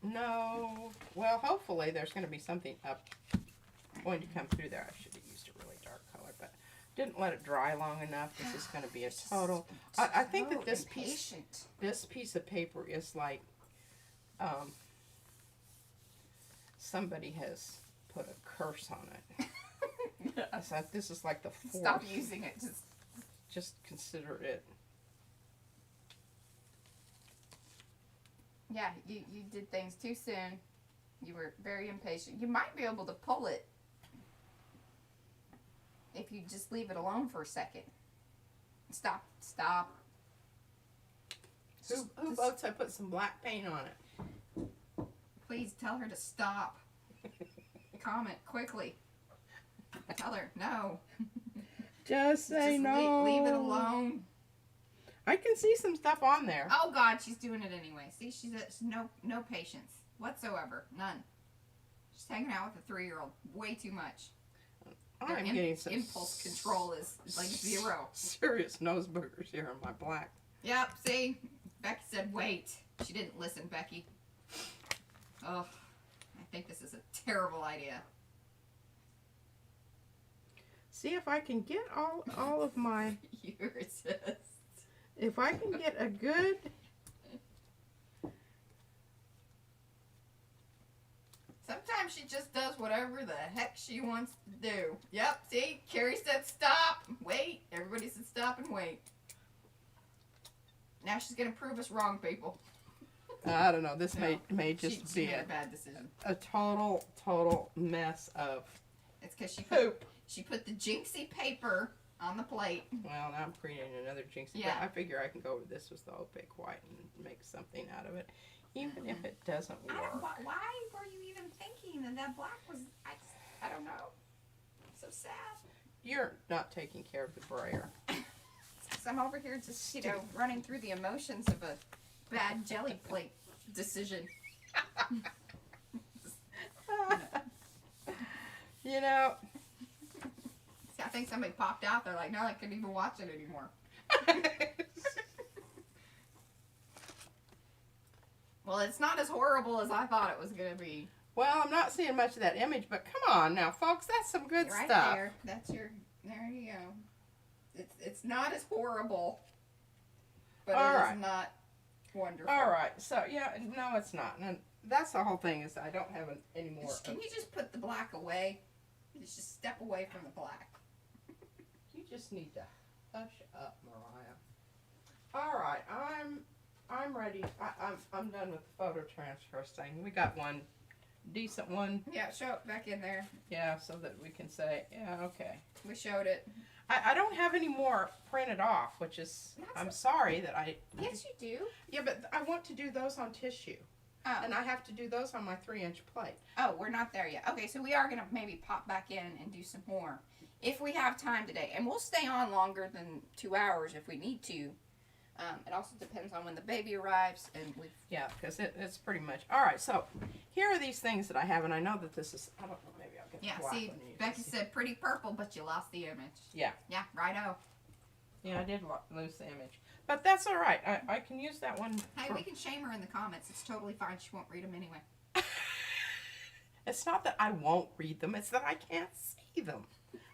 No. Well, hopefully there's going to be something going to come through there. I should have used a really dark color, but didn't let it dry long enough. This is going to be a total... I think that this piece of paper is like somebody has put a curse on it. So this is like the fourth. Stop using it. Just consider it. Yeah, you did things too soon. You were very impatient. You might be able to pull it if you just leave it alone for a second. Stop. Who votes I put some black paint on it? Please tell her to stop. Comment quickly. Tell her no. Just say no. Leave it alone. I can see some stuff on there. Oh God, she's doing it anyway. See, she's no patience whatsoever, none. She's hanging out with a 3-year-old way too much. I'm getting some impulse control is like 0. Serious nose boogers here on my black. Yep. See, Becky said wait. She didn't listen, Becky. Oh, I think this is a terrible idea. See if I can get all of my. You resist. If I can get a good... Sometimes she just does whatever the heck she wants to do. Yep, see? Carrie said stop, wait. Everybody said stop and wait. Now she's going to prove us wrong, people. I don't know. This may just be a bad decision. A total mess of It's because Poop. she put the jinxie paper on the plate. Well, now I'm creating another jinx. Yeah. I figure I can go with this with the opaque white and make something out of it, even if it doesn't work. Why were you even thinking that black was? I don't know. So sad. You're not taking care of the brayer. So I'm over here just running through the emotions of a bad jelly plate decision. You know. See, I think somebody popped out there like, no, I couldn't even watch it anymore. Well, it's not as horrible as I thought it was going to be. Well, I'm not seeing much of that image, but come on now, folks, that's some good Right stuff. there. There you go. It's not as horrible, but it is not wonderful. All right, so yeah, no, it's not. And that's the whole thing is I don't have any more. Can you just put the black away? Just step away from the black. You just need to hush up, Mariah. All right, I'm ready. I'm done with the photo transfer thing. We got one decent one. Yeah, show it back in there. Yeah, so that we can say, yeah, okay. We showed it. I don't have any more printed off, which is, I'm sorry that I... Yes, you do. Yeah, but I want to do those on tissue. Oh. And I have to do those on my 3-inch plate. Oh, we're not there yet. Okay, so we are going to maybe pop back in and do some more if we have time today. And we'll stay on longer than 2 hours if we need to. It also depends on when the baby arrives. And we've... Yeah, because it's pretty much... All right, so here are these things that I have, and I know that this is... I don't know, maybe I'll get the black see, one. And Becky said pretty purple, but you lost the image. Yeah. Yeah, righto. Yeah, I did lose the image. But that's all right. I can use that one. Hey, we can shame her in the comments. It's totally fine. She won't read them anyway. It's not that I won't read them. It's that I can't see them.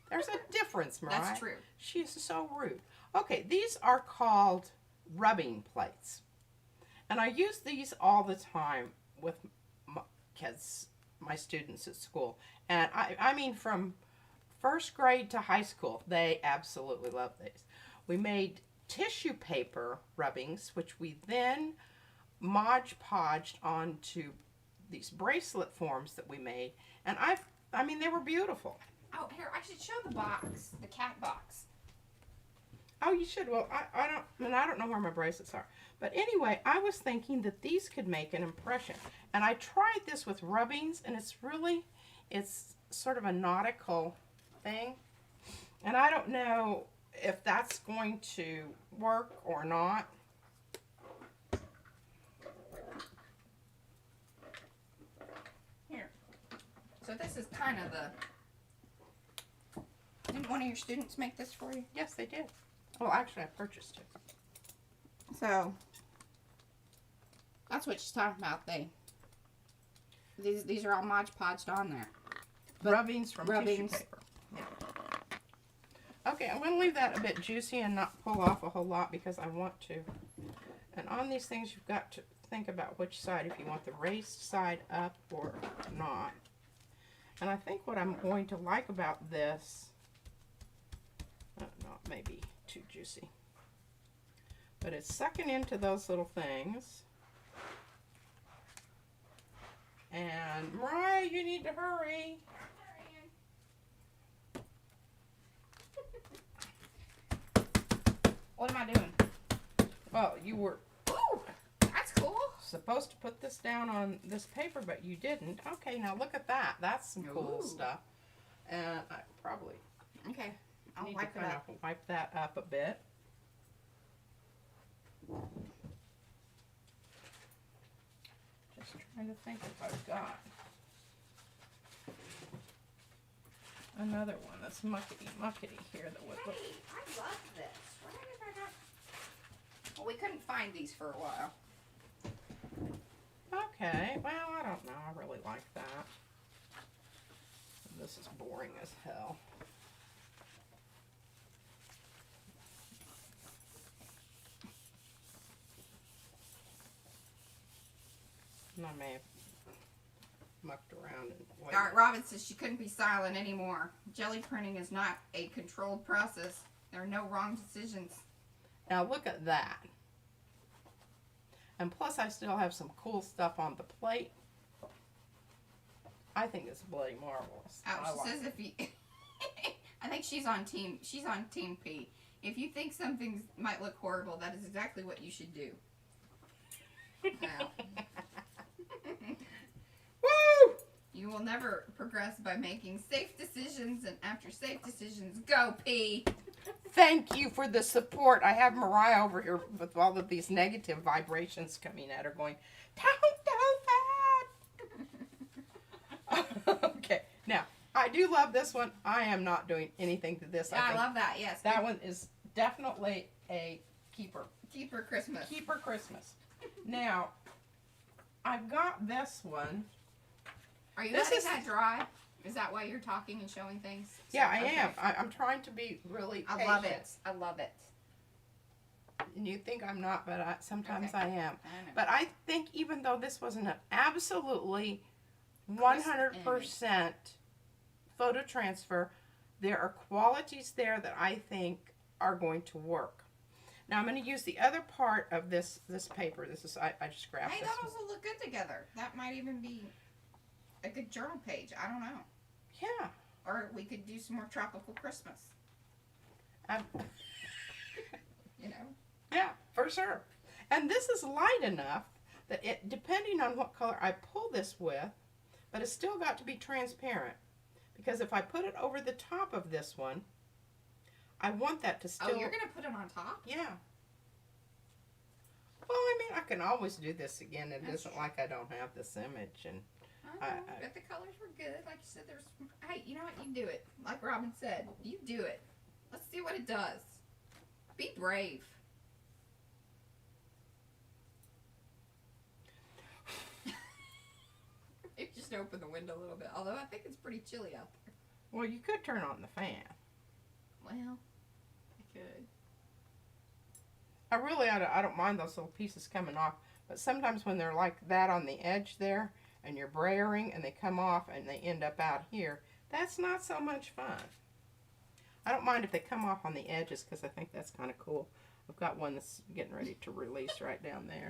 There's a difference, Mariah. That's true. She's so rude. Okay, these are called rubbing plates. And I use these all the time with my kids, my students at school. And I mean from first grade to high school, they absolutely love these. We made tissue paper rubbings, which we then Mod Podged onto these bracelet forms that we made. And I mean, they were beautiful. Oh, here, I should show the box, the cat box. Oh, you should. Well, I don't know where my bracelets are. But anyway, I was thinking that these could make an impression. And I tried this with rubbings, and it's sort of a nautical thing. And I don't know if that's going to work or not. Here. So this is kind of the... Didn't one of your students make this for you? Yes, they did. Well, actually, I purchased it. So, that's what she's talking about. These are all Mod Podged on there. But rubbings from tissue paper. Yeah. Okay, I'm going to leave that a bit juicy and not pull off a whole lot because I want to. And on these things, you've got to think about which side, if you want the raised side up or not. And I think what I'm going to like about this, not maybe too juicy, but it's sucking into those little things. And Mariah, you need to hurry. What am I doing? Well, you were That's cool. supposed to put this down on this paper, but you didn't. Okay, now look at that. That's some cool stuff. And I probably I'll need wipe to it kind up. of wipe that up a bit. Just trying to think if I've got another one that's muckety here that would look. Hey, I love this. Why did I not... Well, we couldn't find these for a while. Okay, well, I don't know. I really like that. And this is boring as hell. And I may have mucked around and waited. All right, Robin says she couldn't be silent anymore. Jelly printing is not a controlled process. There are no wrong decisions. Now look at that. And plus I still have some cool stuff on the plate. I think it's bloody marvelous. Oh, I she like says it. if you... I think she's on team P. If you think something might look horrible, that is exactly what you should do. Wow. Woo! You will never progress by making safe decisions, and after safe decisions, go P. Thank you for the support. I have Mariah over here with all of these negative vibrations coming at her going, don't do that. Okay, now, I do love this one. I am not doing anything to this. Yeah, I love that, yes. That one is definitely a keeper. Keeper Christmas. Keeper Christmas. Now, I've got this one. Are you This letting is- that dry? Is that why you're talking and showing things? Yeah, I Okay. am. I'm trying to be really patient. I love it. I love it. And you think I'm not, but sometimes Okay. I am. I know. But I think even though this wasn't an absolutely 100% photo transfer, there are qualities there that I think are going to work. Now I'm going to use the other part of this paper. This is I just grabbed Hey, this that one. also look good together. That might even be a good journal page. I don't know. Yeah. Or we could do some more tropical Christmas. You know? Yeah, for sure. And this is light enough that it, depending on what color I pull this with, but it's still got to be transparent. Because if I put it over the top of this one, I want that to still... Oh, you're going to put it on top? Yeah. Well, I mean, I can always do this again. It That's isn't true. like I don't have this image. And But the colors were good. Like you said, there's... Hey, you know what? You do it. Like Robin said, you do it. Let's see what it does. Be brave. Maybe just open the window a little bit. Although I think it's pretty chilly out there. well, you could turn on the fan. Well, I could. I don't mind those little pieces coming off. But sometimes when they're like that on the edge there, and you're brayering, and they come off, and they end up out here, that's not so much fun. I don't mind if they come off on the edges, because I think that's kind of cool. I've got one that's getting ready to release right down there.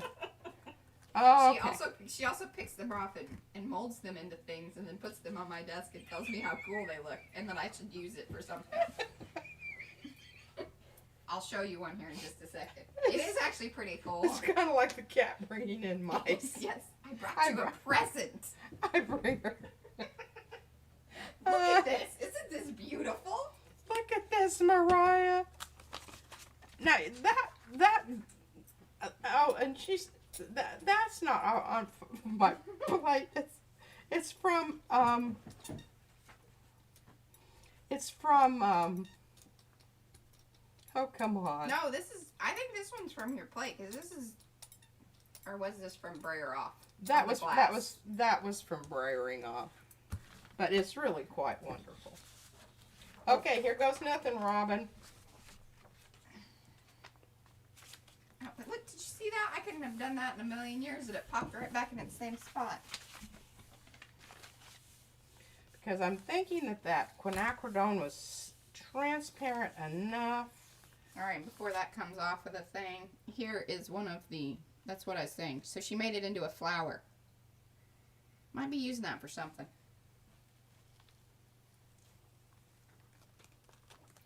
Oh, okay. She also picks them off and molds them into things and then puts them on my desk and tells me how cool they look and that I should use it for something. I'll show you one here in just a second. It is actually pretty cool. It's kind of like the cat bringing in mice. Yes, I brought you a present. I bring her. Look at this. Isn't this beautiful? Look at this, Mariah. Now and she's that's not on my plate. It's from oh, come on. No, I think this one's from your plate because this is, or was this from Brayer Off? That on the was glass? that was from brayering off, but it's really quite wonderful. Okay, here goes nothing, Robin. Oh, but look, did you see that? I couldn't have done that in a million years, and it popped right back in its same spot. Because I'm thinking that quinacridone was transparent enough. All right, before that comes off of the thing, here is one of the, that's what I was saying. So she made it into a flower. Might be using that for something.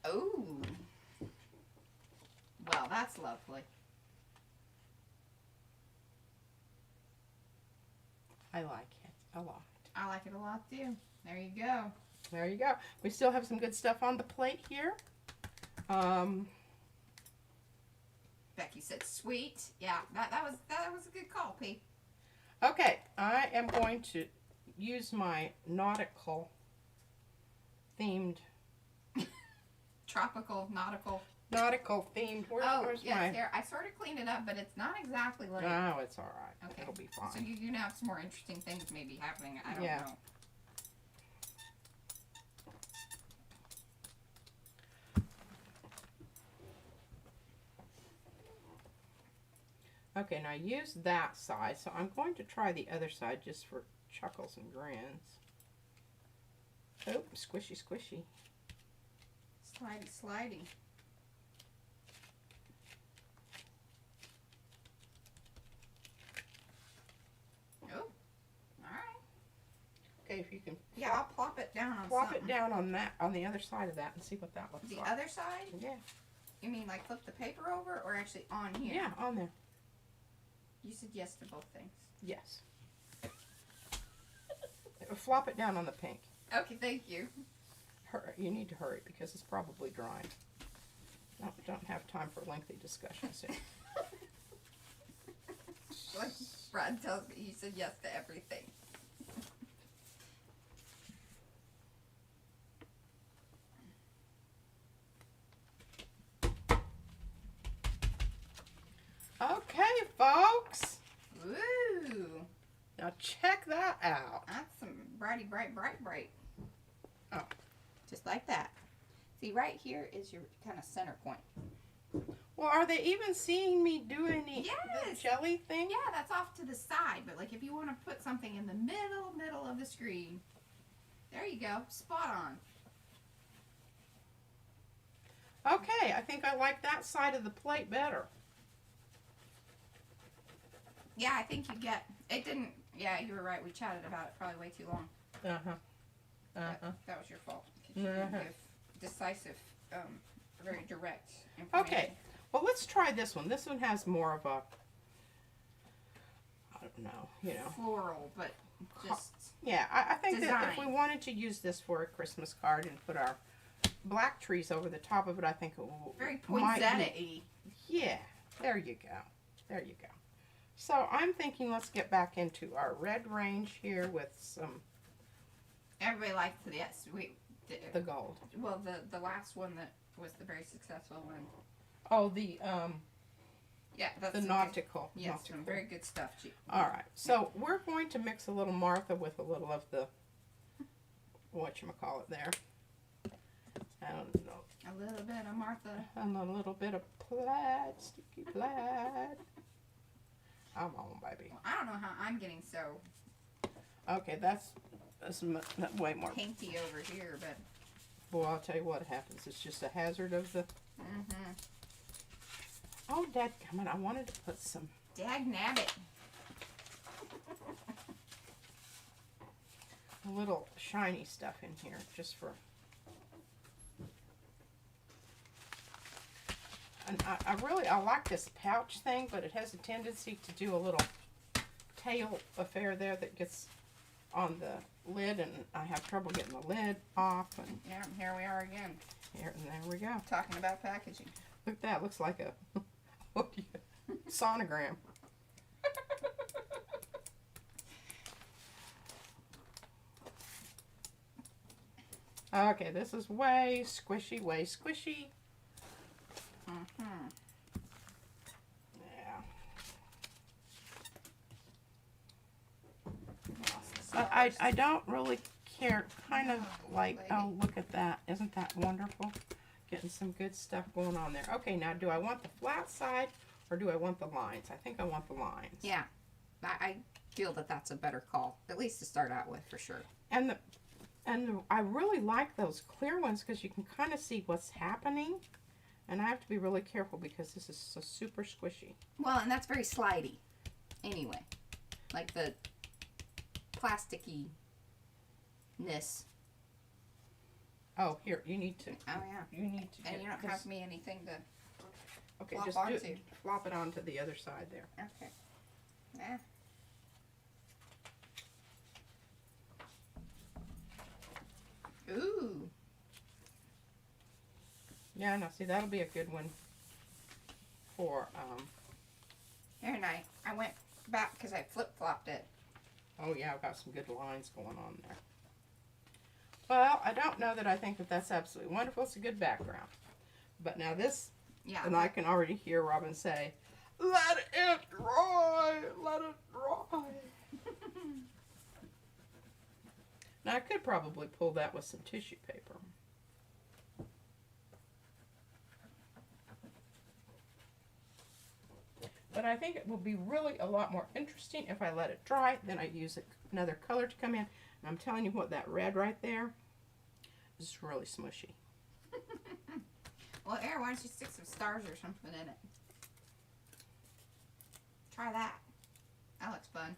Oh. Well, that's lovely. I like it a lot. I like it a lot too. There you go. There you go. We still have some good stuff on the plate here. Becky said sweet. Yeah, that was a good call, P. Okay, I am going to use my nautical themed. Tropical, nautical. Nautical themed. Where's yes, my? here. I sort of cleaned it up, but it's not exactly like. No, it's all right. Okay. It'll be So fine. you're gonna have some more interesting things maybe happening. I don't Yeah. know. Okay, now use that side. So I'm going to try the other side just for chuckles and grins. Oh, squishy, squishy. Slidey, slidey. Oh, all right. Okay, if you can Yeah, I'll plop it down on plop something. it down on that, on the other side of that, and see what that looks The like. other side? Yeah. You mean like flip the paper over or actually on here? Yeah, on there. You said yes to both things. Yes. Flop it down on the pink. Okay, thank you. You need to hurry because it's probably drying. Don't have time for lengthy discussions here. Like Brad tells me, he said yes to everything. Okay, folks. Ooh, Now check that out. that's some brighty bright. Oh. Just like that. See, right here is your kind of center point. Well, are they even seeing me do the Yes. jelly thing? Yeah, that's off to the side, but like if you want to put something in the middle of the screen, there you go, spot on. Okay, I think I like that side of the plate better. Yeah, I think you get, it didn't, yeah, you were right, we chatted about it probably way too long. Uh-huh. Uh-huh. That was your fault. 'Cause you didn't Uh-huh. give decisive, very direct information. Okay, well, let's try this one. This one has more of a, I don't know, you know. Floral, but just, Yeah, I think that if we design. wanted to use this for a Christmas card and put our black trees over the top of it, I think it very might be- poinsettia-y. Yeah, there you go. There you go. So I'm thinking let's get back into our red range here with some, Everybody liked the, yes, the gold. well, the last one that was the very successful one. Oh, the Yeah, that's the some nautical. good, yes, nautical. some very good stuff, G. All right, so we're going to mix a little Martha with a little of the, whatchamacallit there. I don't know. A little bit of Martha. And a little bit of plaid, sticky plaid. Come on, baby. Well, I don't know how I'm getting so Okay, that's way more. painty over here, but Boy, I'll tell you what happens. It's just a hazard of the. mm-hmm. Oh, dadgummit, I wanted to put some. Dag nabbit. A little shiny stuff in here, just for. And I like this pouch thing, but it has a tendency to do a little tail affair there that gets on the lid, and I have trouble getting the lid off. And Yeah, here we are again, here, and there we go. talking about packaging. Look at that. Looks like a sonogram. Okay, this is way squishy, way squishy. Mm-hmm. Yeah. Lost the But stars. I don't really care. Kind of like, lady. oh, look at that. Isn't that wonderful? Getting some good stuff going on there. Okay, now do I want the flat side or do I want the lines? I think I want the lines. Yeah, I feel that that's a better call, at least to start out with, for sure. And I really like those clear ones because you can kind of see what's happening. And I have to be really careful because this is so super squishy. Well, and that's very slidey, anyway. Like the plasticky-ness. Oh, here, you need to. Oh, yeah. You need to. And get you don't this- have me anything to... Okay, flop just onto. flop it onto the other side there. Okay. Yeah. Ooh. Yeah, now see, that'll be a good one for, Here, and I went back because I flip-flopped it. oh yeah, I've got some good lines going on there. Well, I don't know that I think that that's absolutely wonderful. It's a good background. But now this, Yeah. and I can already hear Robin say, let it dry, let it dry. Now I could probably pull that with some tissue paper. But I think it will be really a lot more interesting if I let it dry. Then I use another color to come in. And I'm telling you what, that red right there is really smushy. Well, Erin, why don't you stick some stars or something in it? Try that. That looks fun.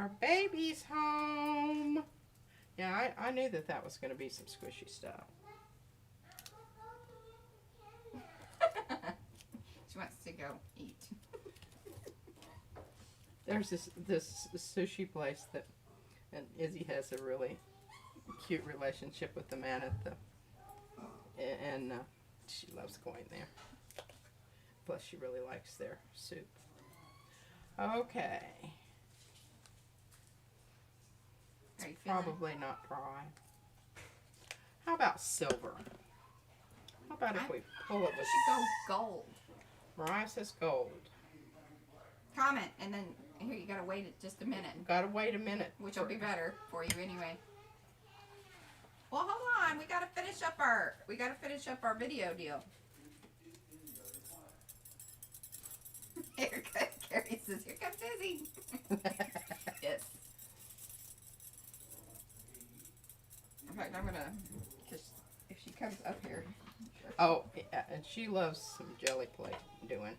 Our baby's home. Yeah, I knew that that was going to be some squishy stuff. She wants to go eat. There's this sushi place that, and Izzy has a really cute relationship with the man at the, and she loves going there. Plus, she really likes their soup. Okay. Are you feeling? Probably not dry. How about silver? How about if we pull it We with, should go gold. Mariah says gold. Comment, and then here you gotta wait just a minute, Gotta wait a minute. which will be better for you anyway. Well, hold on. We gotta finish up our video deal. Here comes Carrie says, "Here comes Izzy." Yes. In fact, I'm gonna, cause if she comes up here. Oh, yeah, and she loves some jelly plate doing.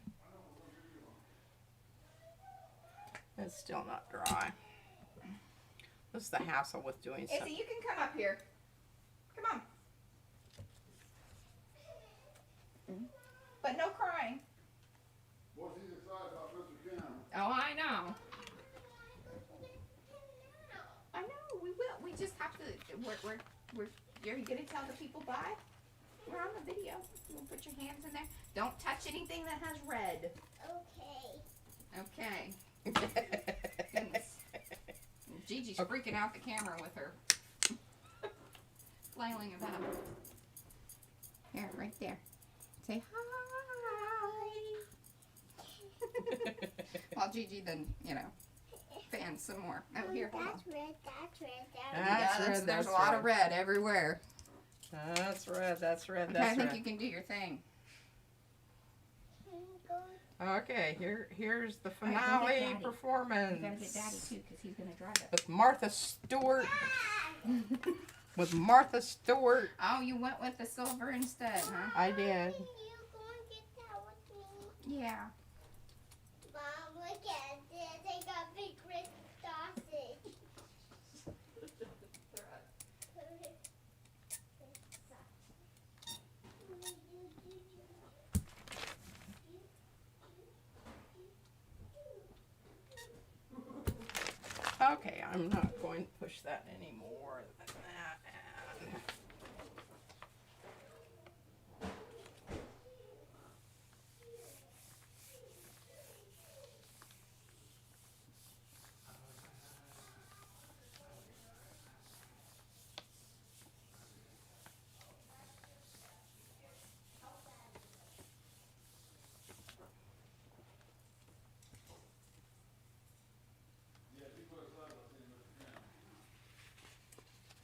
It's still not dry. This is the hassle with doing Izzy, something. you can come up here. Come on. But no crying. What's he excited about Mr. Kim? Oh, I know. I know. We will. We just have to. Are you gonna tell the people bye? We're on the video. We'll put your hands in there. Don't touch anything that has red. Okay. Goodness. Gigi's freaking out the camera with her flailing about. Here, right there. Say hi. While Gigi then, fans some more. Oh, here, hold on. That's red, that's red, That's red, There's that's a lot red. of red everywhere. That's red, that's red, Okay, that's I think red. you can do your thing. Okay, here's the All right, go finale get Daddy. performance. You gotta get Daddy too, because he's gonna drive it. With Martha Stewart. With Martha Stewart. Oh, you went with the silver instead, huh? I did. Can you go and get that with me? Yeah. Mom, look at this. They got big red sausage. Okay, I'm not going to push that any more than that. And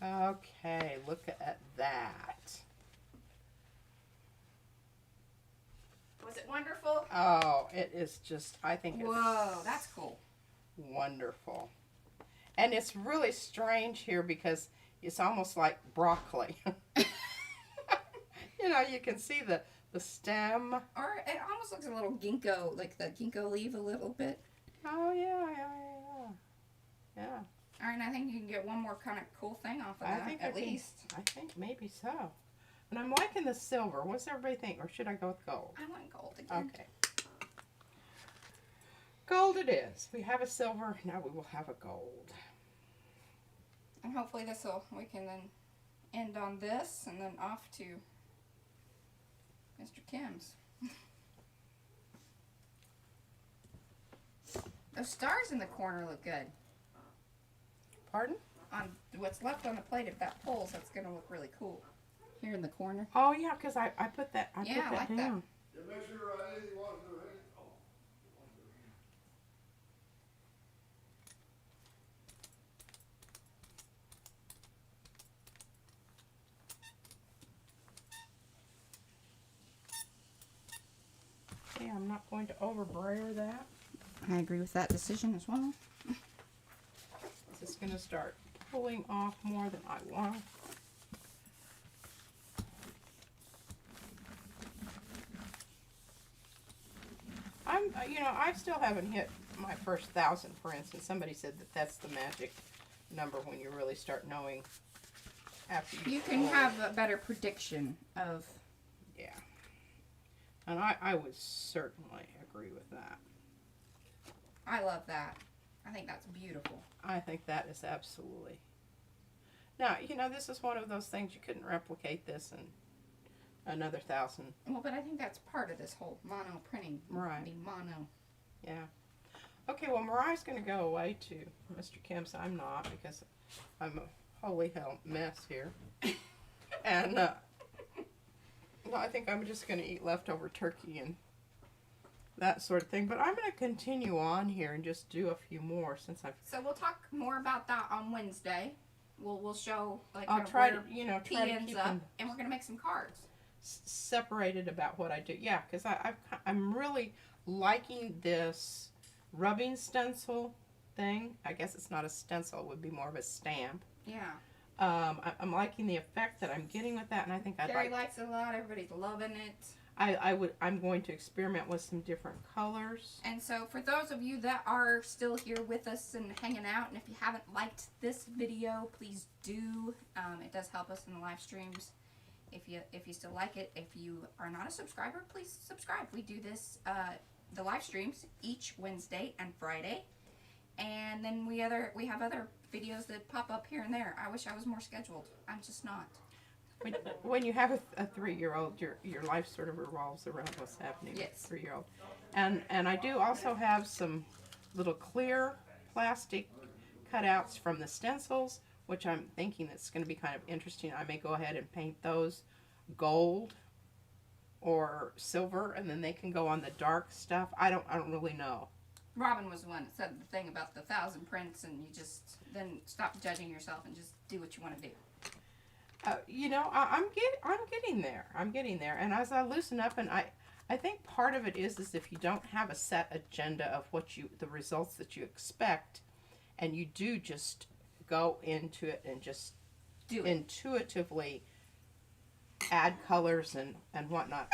okay, look at that. Was it wonderful? Oh, it is just, I think it's Whoa, that's cool. wonderful. And it's really strange here because it's almost like broccoli. You can see the stem. Or it almost looks a little ginkgo, like the ginkgo leaf a little bit. Oh, yeah. All right, I think you can get one more kind of cool thing off of I that, think at least. I think maybe so. And I'm liking the silver. What's everybody think? Or should I go with gold? I want gold again. Okay. Gold it is. We have a silver. Now we will have a gold. And hopefully we can then end on this and then off to Mr. Kim's. Those stars in the corner look good. Pardon? On what's left on the plate, if that pulls, that's going to look really cool. Here in the corner. Oh, yeah, because I put that, Yeah, I put that like that. down. Yeah, make sure Eddie washes her hands. Oh. Okay, I'm not going to overbrayer that. I agree with that decision as well. It's just going to start pulling off more than I want. I still haven't hit my first 1,000 prints, and somebody said that that's the magic number when you really start knowing after You can have a better prediction of. Yeah. And I would certainly agree with that. I love that. I think that's beautiful. I think that is absolutely. Now, you know, this is one of those things you couldn't replicate this in another 1,000. Well, but I think that's part of this whole mono printing. Right. The mono. Yeah. Okay, well, Mariah's going to go away to Mr. Kim's. I'm not, because I'm a holy hell mess here. And no, I think I'm just going to eat leftover turkey and that sort of thing. But I'm going to continue on here and just do a few more since I've... So we'll talk more about that on Wednesday. We'll show like I'll kind of try where to, you know, P try to ends keep up, them and we're gonna make some cards. separated about what I do. Yeah, because I'm really liking this rubbing stencil thing. I guess it's not a stencil, it would be more of a stamp. Yeah. I'm liking the effect that I'm getting with that, and I think I'd Gary like... likes it a lot. Everybody's loving it. I'm going to experiment with some different colors. And so for those of you that are still here with us and hanging out, and if you haven't liked this video, please do. It does help us in the live streams. If you still like it, if you are not a subscriber, please subscribe. We do this the live streams each Wednesday and Friday, and then we have other videos that pop up here and there. I wish I was more scheduled. I'm just not. When you have a 3-year-old, your life sort of revolves around what's happening Yes. with a 3-year-old. And I do also have some little clear plastic cutouts from the stencils, which I'm thinking that's going to be kind of interesting. I may go ahead and paint those gold or silver, and then they can go on the dark stuff. I don't really know. Robin was the one that said the thing about the 1,000 prints, and you just then stop judging yourself and just do what you want to do. You know, I'm getting there. I'm getting there. And as I loosen up, and I think part of it is if you don't have a set agenda of the results that you expect, and you do just go into it and just Do it. intuitively add colors and whatnot.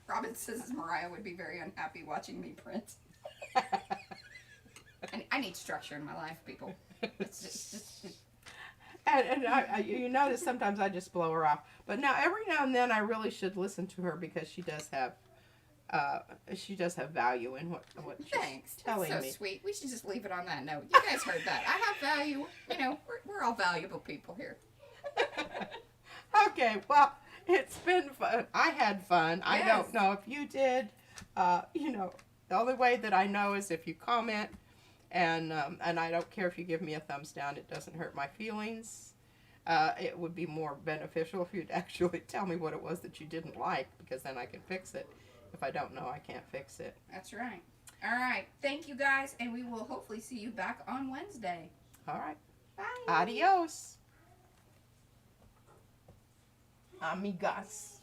Robin says Mariah would be very unhappy watching me print. I need structure in my life, people. It's just And you notice sometimes I just blow her off. But now every now and then I really should listen to her because she does have value in what she's thanks. telling That's so me. sweet. We should just leave it on that note. You guys heard that. I have value. You know, we're all valuable people here. Okay, well, it's been fun. I had fun. I Yes. don't know if you did. You know, the only way that I know is if you comment, and I don't care if you give me a thumbs down. It doesn't hurt my feelings. It would be more beneficial if you'd actually tell me what it was that you didn't like, because then I can fix it. If I don't know, I can't fix it. That's right. All right. Thank you guys, and we will hopefully see you back on Wednesday. All right. Bye. Adios. Amigas.